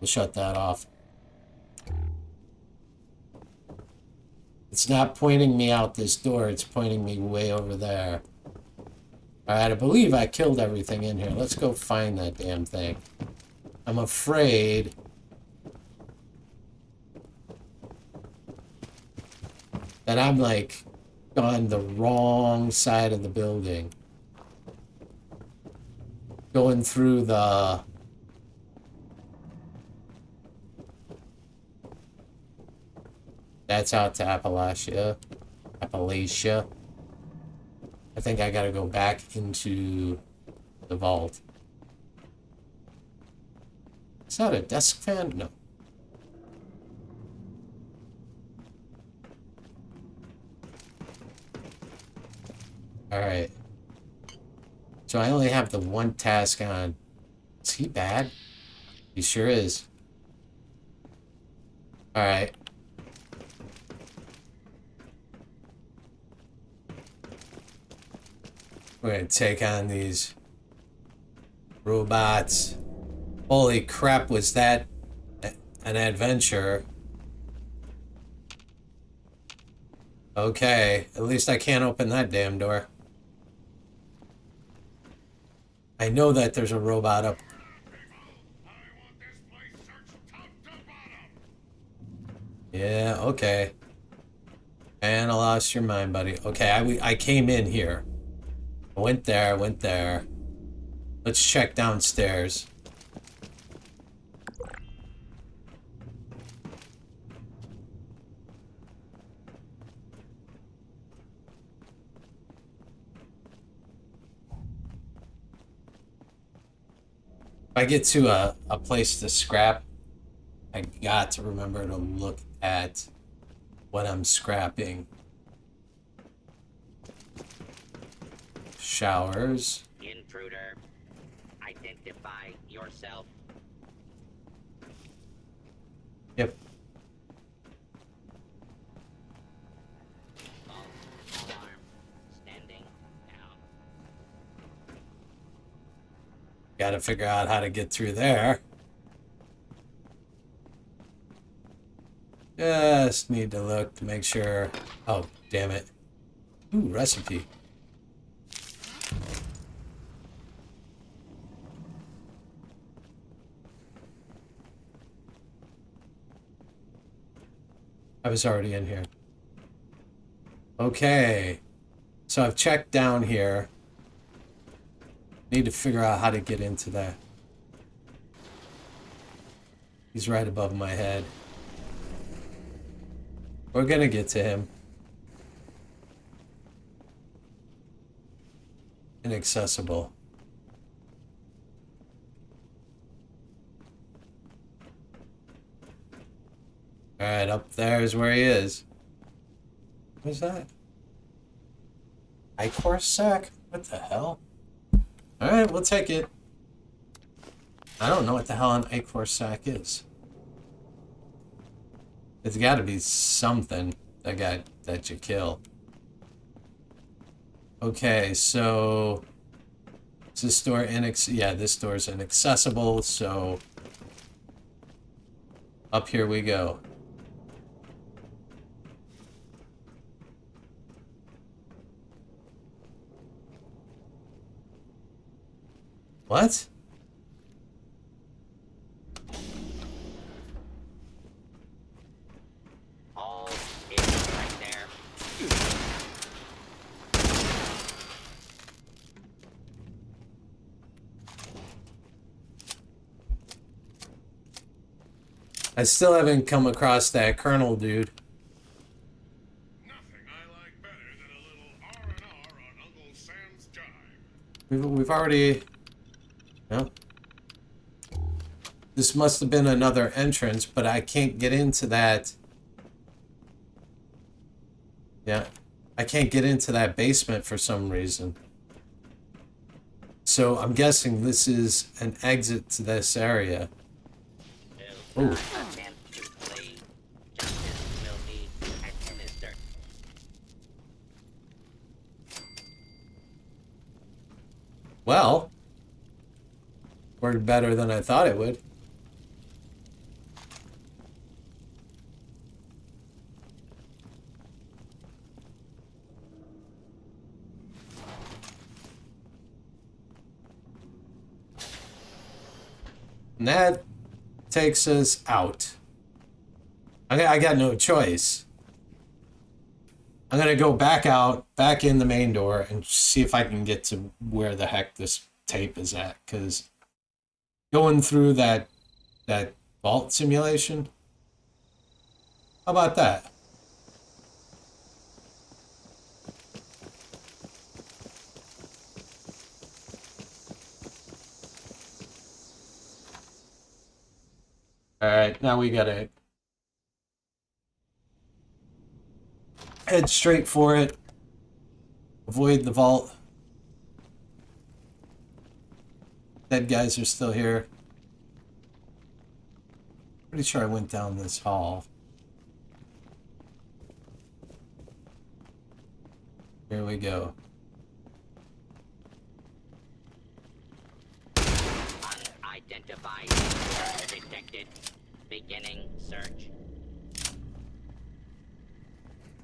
We'll shut that off. It's not pointing me out this door. It's pointing me way over there. Alright, I believe I killed everything in here. Let's go find that damn thing. I'm afraid... that I'm like... on the wrong side of the building. Going through the... That's out to Appalachia. Appalachia. I think I gotta go back into the vault. Is that a desk fan? No. Alright. So I only have the one task on. Is he bad? He sure is. Alright. We're gonna take on these robots. Holy crap, was that an adventure? Okay, at least I can't open that damn door. I know that there's a robot up. I want this place Yeah, okay. And I lost your mind, buddy. Okay, I came in here. I went there, went there. Let's check downstairs. If I get to a place to scrap, I got to remember to look at what I'm scrapping. Showers. Intruder, identify yourself. Yep. False alarm. Standing down. Gotta figure out how to get through there. Just need to look to make sure. Oh, damn it. Ooh, recipe. I was already in here. Okay. So I've checked down here. Need to figure out how to get into that. He's right above my head. We're gonna get to him. Inaccessible. Alright, up there is where he is. What's that? Ichor sack? What the hell? Alright, we'll take it. I don't know what the hell an ichor sack is. It's gotta be something that you kill. Okay, so is this door yeah, this door's inaccessible, so up here we go. What? All is right there. I still haven't come across that Colonel dude. Nothing I like better than a little R&R on Uncle Sam's jive. We've already... No. This must have been another entrance, but I can't get into that. Yeah. I can't get into that basement for some reason. So I'm guessing this is an exit to this area. Ooh. Attempt to flee. Justice will be administered. Well, worked better than I thought it would. And that takes us out. I got no choice. I'm gonna go back out, back in the main door, and see if I can get to where the heck this tape is at. Because going through that vault simulation, how about that? All right, now we gotta head straight for it. Avoid the vault. Dead guys are still here. Pretty sure I went down this hall. Here we go. Unidentified. Detected. Beginning search.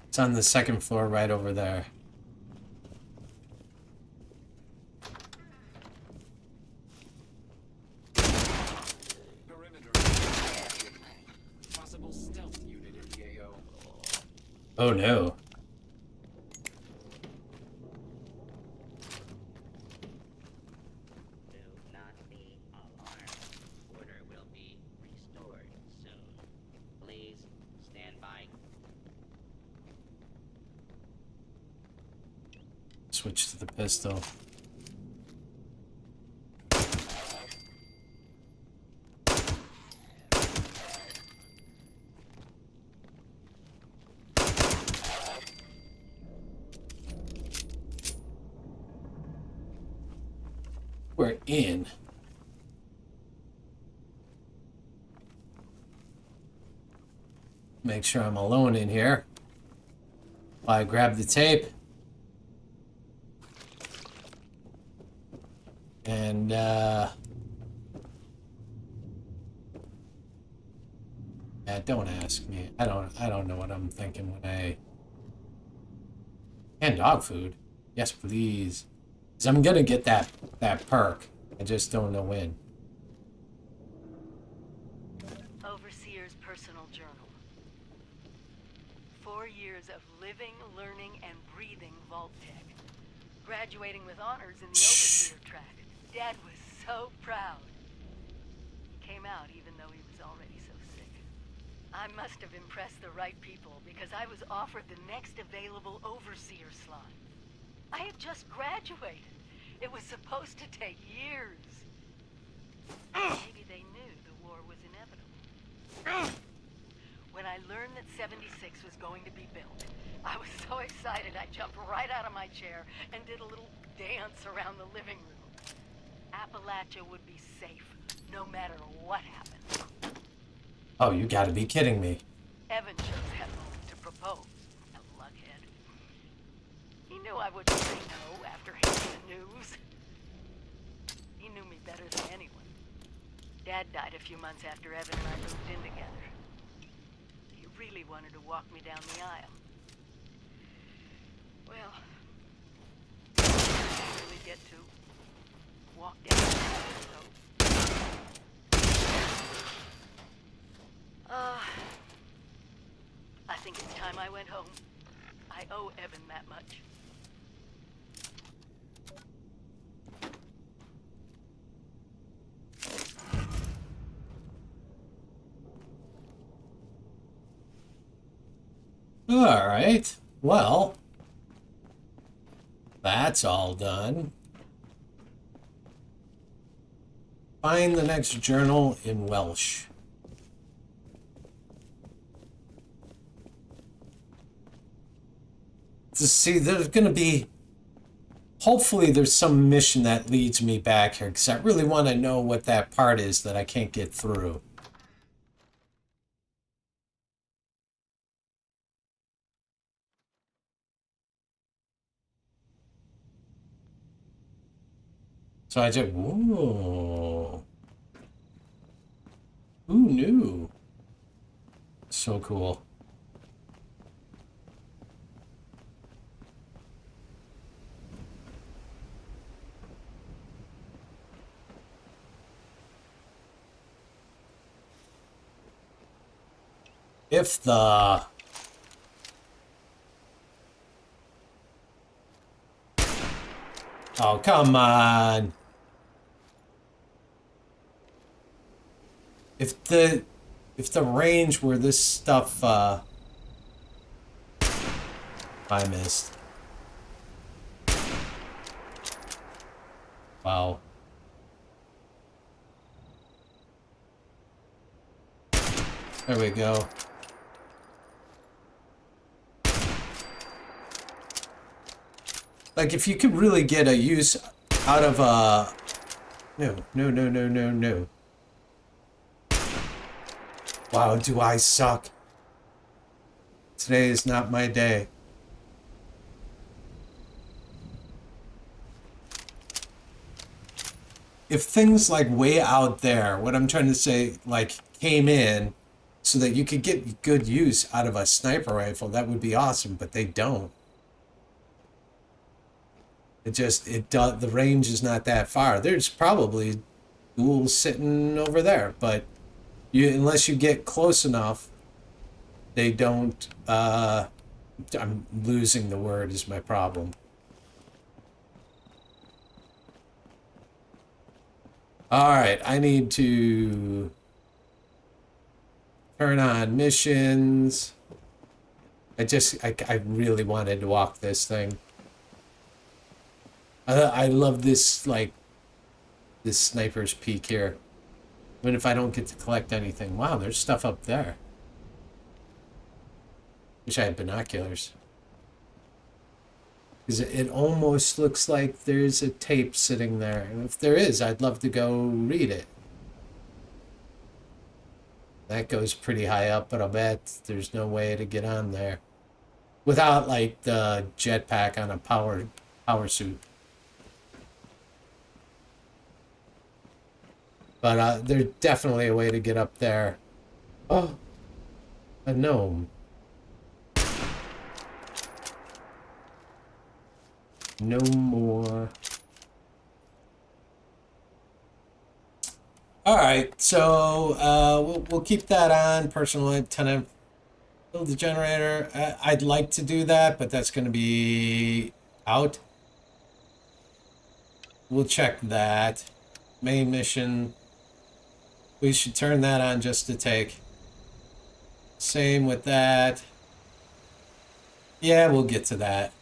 It's on the second floor right over there. Perimeter. Possible stealth unit engaged. Oh no. Do not be alarmed. Order will be restored soon. Please stand by. Switch to the pistol. We're in. Make sure I'm alone in here. I grab the tape. And, yeah, don't ask me. I don't know what I'm thinking when I... And dog food. Yes, please. Because I'm gonna get that perk. I just don't know when. Overseer's personal journal. 4 years of living, learning, and breathing Vault Tech. Graduating with honors in the Overseer track. Dad was so proud. He came out even though he was already so sick. I must have impressed the right people because I was offered the next available Overseer slot. I had just graduated. It was supposed to take years. Maybe they knew the war was inevitable. When I learned that 76 was going to be built, I was so excited I jumped right out of my chair and did a little dance around the living room. Appalachia would be safe, no matter what happened. Oh, you gotta be kidding me. Evan chose that moment to propose. A luckhead. He knew I wouldn't say no after hearing the news. He knew me better than anyone. Dad died a few months after Evan and I moved in together. He really wanted to walk me down the aisle. Well, I didn't really get to walk down the aisle, so... I think it's time I went home. I owe Evan that much. Alright. Well, that's all done. Find the next journal in Welsh. To see, there's going to be... Hopefully there's some mission that leads me back here, because I really want to know what that part is that I can't get through. So I just... Whoa. Who knew? So cool. If the... Oh, come on. If the range where this stuff, I missed. Wow. There we go. Like, if you could really get a use out of a... No. Wow, do I suck. Today is not my day. If things like way out there, what I'm trying to say, like, came in so that you could get good use out of a sniper rifle, that would be awesome, but they don't. The range is not that far. There's probably ghouls sitting over there, but unless you get close enough, they don't I'm losing the word is my problem. Alright, I need to turn on missions. I really wanted to walk this thing. I love this, like, this sniper's peek here. Even if I don't get to collect anything. Wow, there's stuff up there. Wish I had binoculars. Because it almost looks like there's a tape sitting there. And if there is, I'd love to go read it. That goes pretty high up, but I'll bet there's no way to get on there. Without, like, the jetpack on a power suit. But there's definitely a way to get up there. Oh, a gnome. No more. All right, so we'll keep that on. Personal antenna build the generator. I'd like to do that, but that's going to be out. We'll check that. Main mission. We should turn that on just to take. Same with that. Yeah, we'll get to that.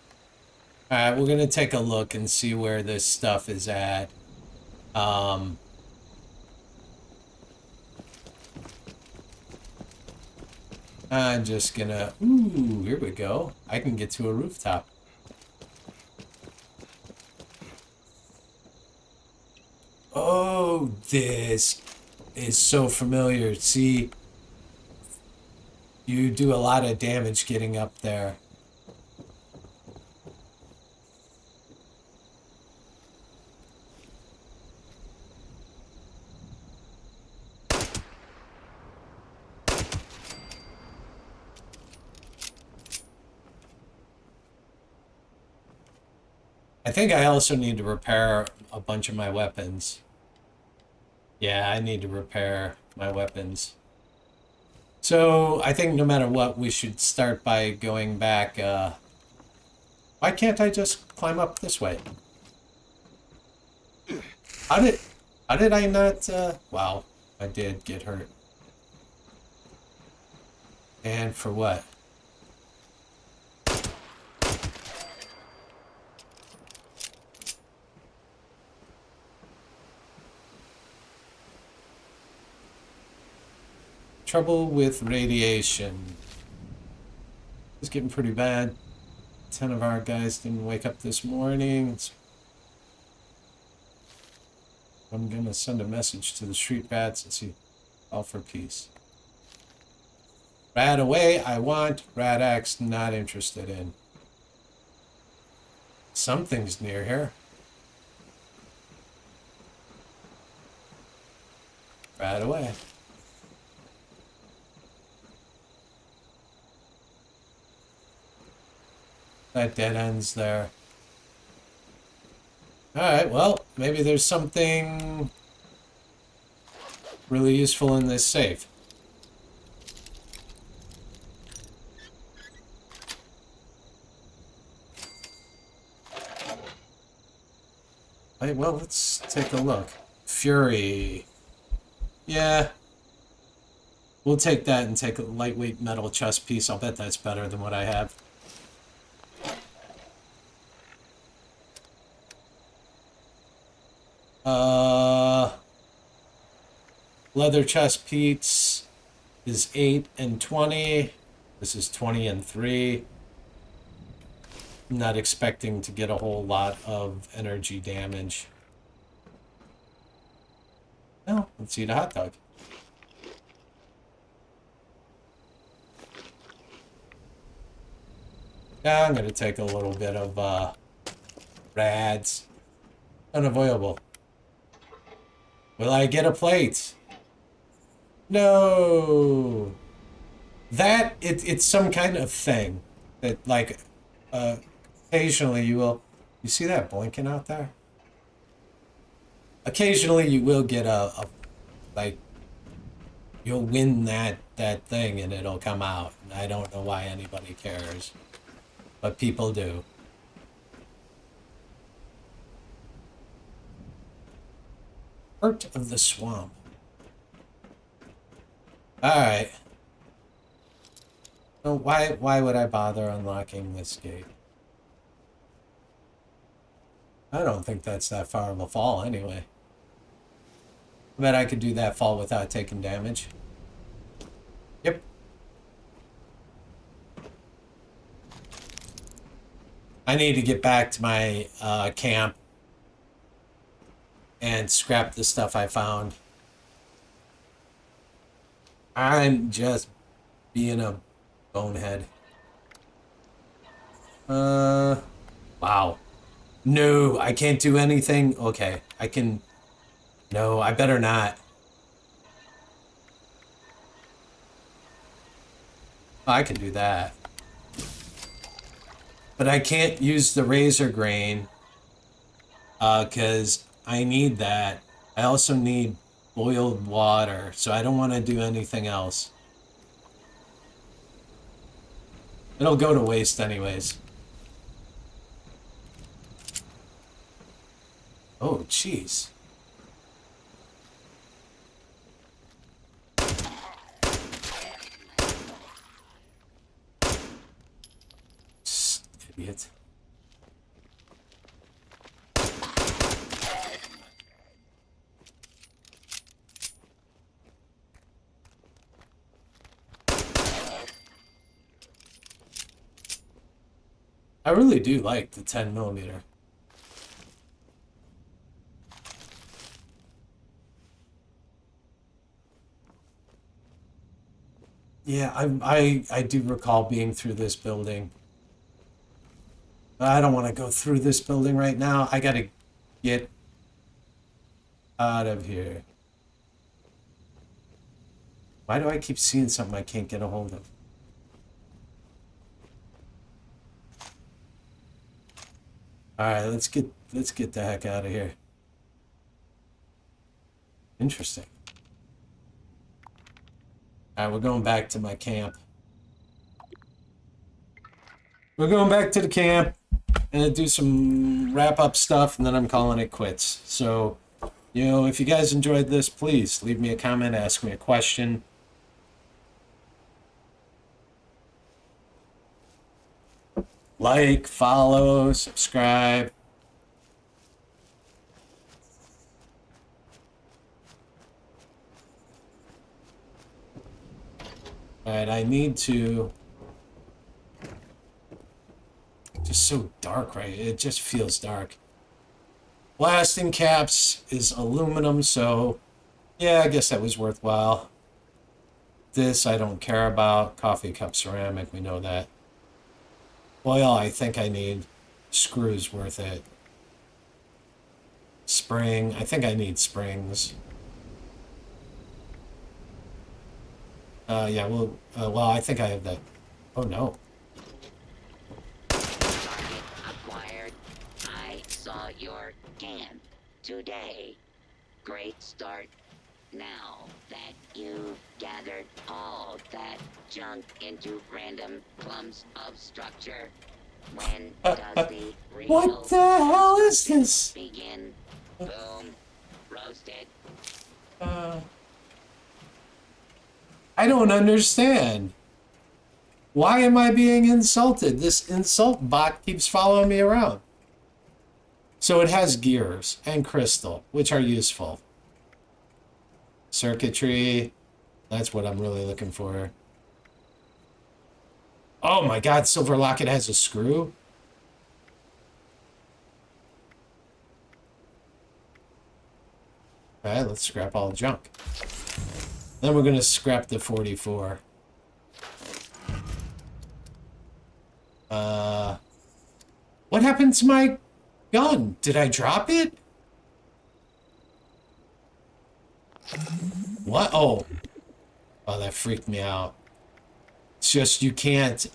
Alright, we're going to take a look and see where this stuff is at. I'm just going to... Ooh, here we go. I can get to a rooftop. Oh, this is so familiar. See, you do a lot of damage getting up there. I think I also need to repair a bunch of my weapons. Yeah, I need to repair my weapons. So, I think no matter what, we should start by going back, why can't I just climb up this way? How did I not, wow, I did get hurt. And for what? Trouble with radiation. It's getting pretty bad. 10 of our guys didn't wake up this morning. I'm gonna send a message to the street rats and see. All for peace. Rat away, I want. Rat X, not interested in. Something's near here. Rat away. That dead ends there. Alright, well, maybe there's something really useful in this safe. Alright, well, let's take a look. Fury. Yeah. We'll take that and take a lightweight metal chest piece. I'll bet that's better than what I have. Leather chest piece is 8 and 20. This is 20 and 3. I'm not expecting to get a whole lot of energy damage. Well, let's eat a hot dog. Yeah, I'm gonna take a little bit of rads. Unavoidable. Will I get a plate? No. That it's some kind of thing that, like, occasionally you will. You see that blinking out there? Occasionally you will get a like, you'll win that thing and it'll come out. And I don't know why anybody cares. but people do. Heart of the swamp. Alright. So why would I bother unlocking this gate? I don't think that's that far of a fall anyway. I bet I could do that fall without taking damage. Yep. I need to get back to my camp and scrap the stuff I found. I'm just being a bonehead. Wow. No, I can't do anything. Okay, I can... No, I better not. I can do that. But I can't use the razor grain because I need that. I also need boiled water, so I don't want to do anything else. It'll go to waste anyways. Oh, jeez. Idiot. I really do like the 10mm. Yeah, I do recall being through this building. I don't want to go through this building right now. I gotta get out of here. Why do I keep seeing something I can't get a hold of? Alright, let's get the heck out of here. Interesting. Alright, we're going back to my camp. We're going back to the camp and do some wrap-up stuff, and then I'm calling it quits. So, you know, if you guys enjoyed this, please leave me a comment, ask me a question. Like, follow, subscribe. Alright, I need to... Just so dark, right? It just feels dark. Blasting caps is aluminum, so... Yeah, I guess that was worthwhile. This I don't care about. Coffee cup ceramic, we know that. Oil, I think I need. Screws worth it. Spring, I think I need springs. Yeah, well, I think I have that. Oh, no. Acquired. I saw your camp today. Great start. Now that you've gathered all that junk into random clumps of structure, when does the real What the hell is this? begin? Boom. Roasted. I don't understand. Why am I being insulted? This insult bot keeps following me around. So it has gears and crystal, which are useful. Circuitry, that's what I'm really looking for. Oh my god, Silver Locket has a screw? Alright, let's scrap all the junk. Then we're gonna scrap the 44. What happened to my gun? Did I drop it? What? Oh, that freaked me out. It's just you can't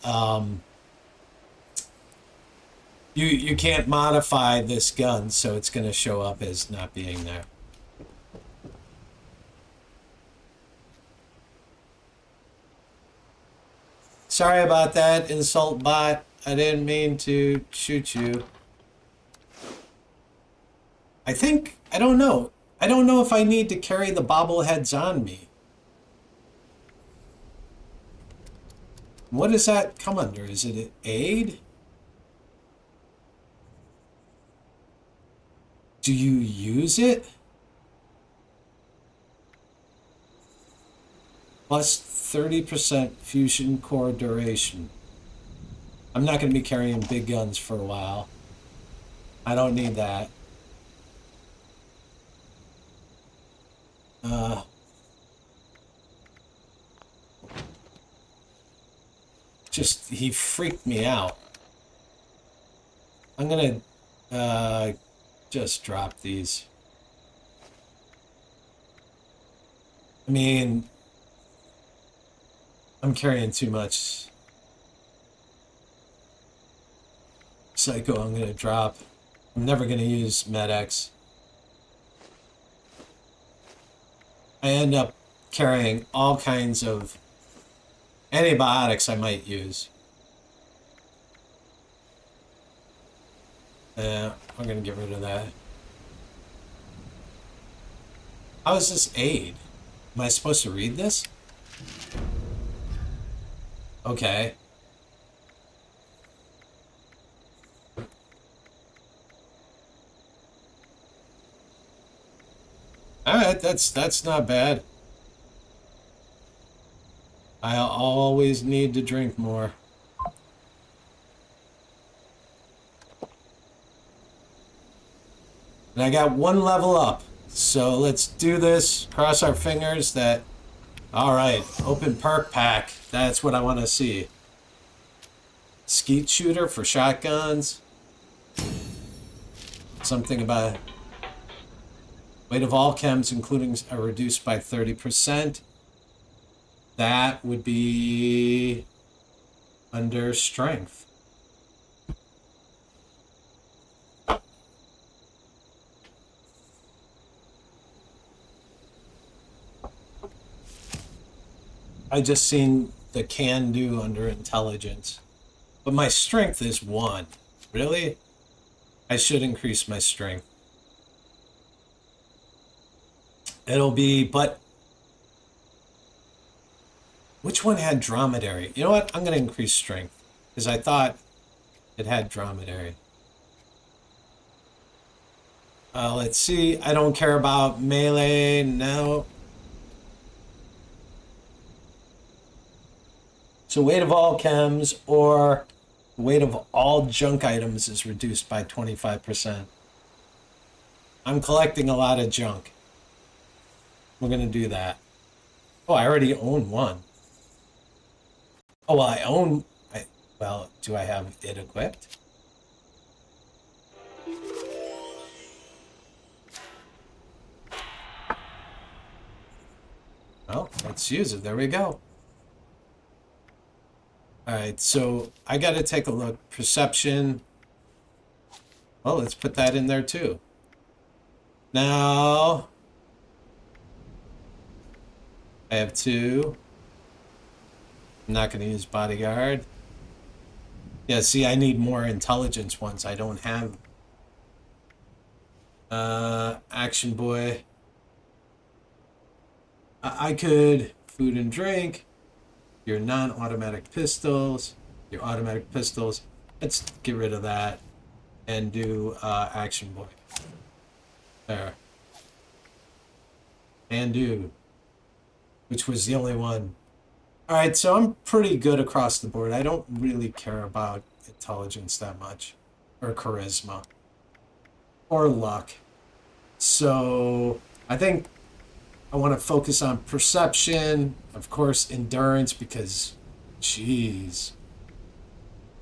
you can't modify this gun, so it's gonna show up as not being there. Sorry about that, insult bot. I didn't mean to shoot you. I think, I don't know. I don't know if I need to carry the bobbleheads on me. What does that come under? Is it an aid? Do you use it? Plus 30% fusion core duration. I'm not going to be carrying big guns for a while. I don't need that. Just, he freaked me out. I'm going to just drop these. I mean, I'm carrying too much. Psycho, I'm going to drop. I'm never going to use MedX. I end up carrying all kinds of antibiotics I might use. I'm going to get rid of that. How is this aid? Am I supposed to read this? Okay. Alright, that's not bad. I always need to drink more. And I got one level up. So let's do this. Cross our fingers that... Alright, open perk pack. That's what I want to see. Skeet shooter for shotguns. Something about... Weight of all chems, including are reduced by 30%. That would be under strength. I just seen the can do under intelligence. But my strength is 1. Really? I should increase my strength. It'll be, but which one had dromedary? You know what? I'm going to increase strength because I thought it had dromedary. Let's see. I don't care about melee. No. So weight of all chems or weight of all junk items is reduced by 25%. I'm collecting a lot of junk. We're going to do that. Oh, I already own one. Oh, well, I own... well, do I have it equipped? Well, let's use it. There we go. Alright, so I got to take a look. Perception. Well, let's put that in there too. Now... I have 2. I'm not going to use bodyguard. Yeah, see, I need more intelligence ones. I don't have. Action boy. I could food and drink. Your non-automatic pistols. Your automatic pistols. Let's get rid of that and do action boy. There. And do. Which was the only one. Alright, so I'm pretty good across the board. I don't really care about intelligence that much. Or charisma. Or luck. So, I think I want to focus on perception. Of course, endurance, because... Jeez.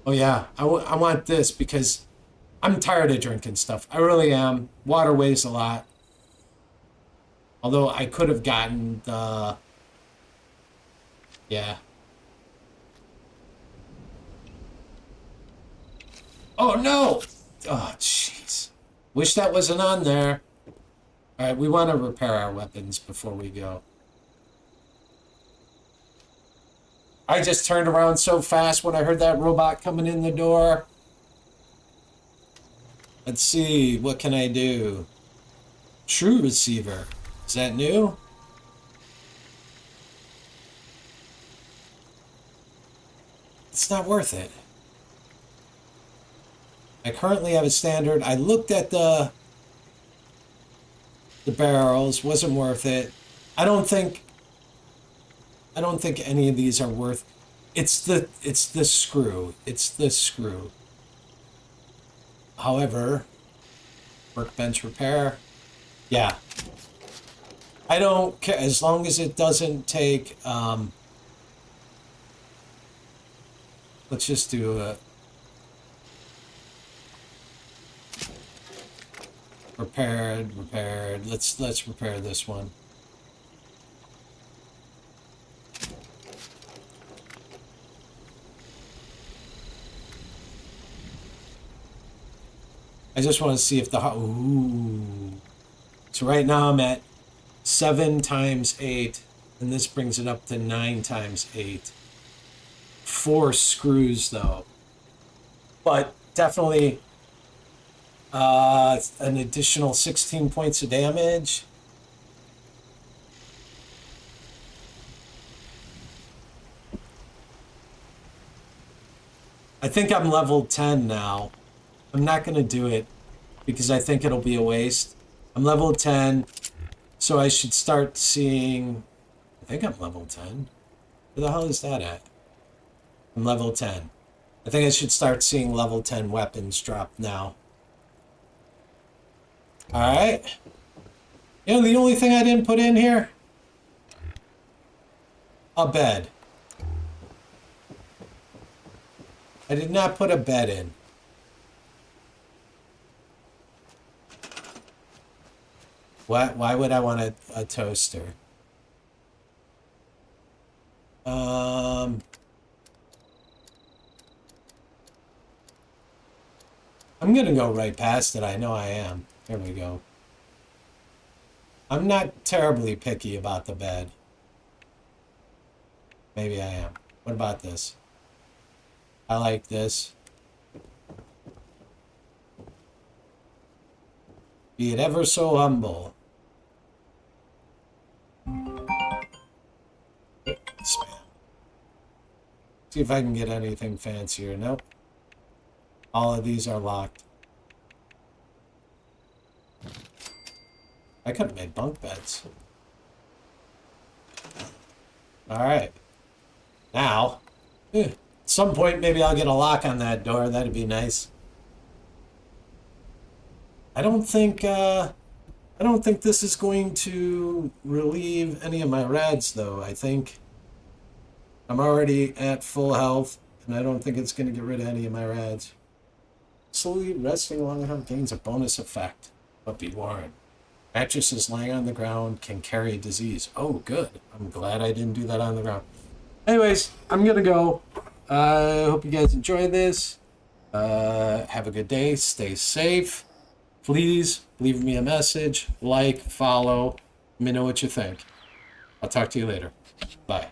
Oh yeah, I want this, because I'm tired of drinking stuff. I really am. Water weighs a lot. Although I could have gotten the... Yeah. Oh, no! Oh, jeez. Wish that wasn't on there. Alright, we want to repair our weapons before we go. I just turned around so fast when I heard that robot coming in the door. Let's see, what can I do? True receiver. Is that new? It's not worth it. I currently have a standard. I looked at the barrels, wasn't worth it. I don't think any of these are worth. It's the screw. It's the screw. However, workbench repair. Yeah. I don't care as long as it doesn't take let's just do a repaired. Let's repair this one. I just want to see if the ooh. So right now I'm at 7 times 8, and this brings it up to 9 times 8. 4 screws though, but definitely an additional 16 points of damage. I think I'm level 10 now. I'm not going to do it because I think it'll be a waste. I'm level 10, so I should start seeing... I think I'm level 10. Where the hell is that at? I'm level 10. I think I should start seeing level 10 weapons drop now. Alright. You know, the only thing I didn't put in here? A bed. I did not put a bed in. Why would I want a toaster? I'm gonna go right past it. I know I am. There we go. I'm not terribly picky about the bed. Maybe I am. What about this? I like this. Be it ever so humble. Spam. See if I can get anything fancier. Nope. All of these are locked. I could have made bunk beds. Alright. Now, at some point maybe I'll get a lock on that door. That'd be nice. I don't think this is going to relieve any of my reds, though. I think I'm already at full health, and I don't think it's going to get rid of any of my reds. Slowly resting long enough gains a bonus effect, but be warned. Mattresses laying on the ground can carry disease. Oh, good. I'm glad I didn't do that on the ground. Anyways, I'm going to go. I hope you guys enjoyed this. Have a good day. Stay safe. Please leave me a message, like, follow. Let me know what you think. I'll talk to you later. Bye.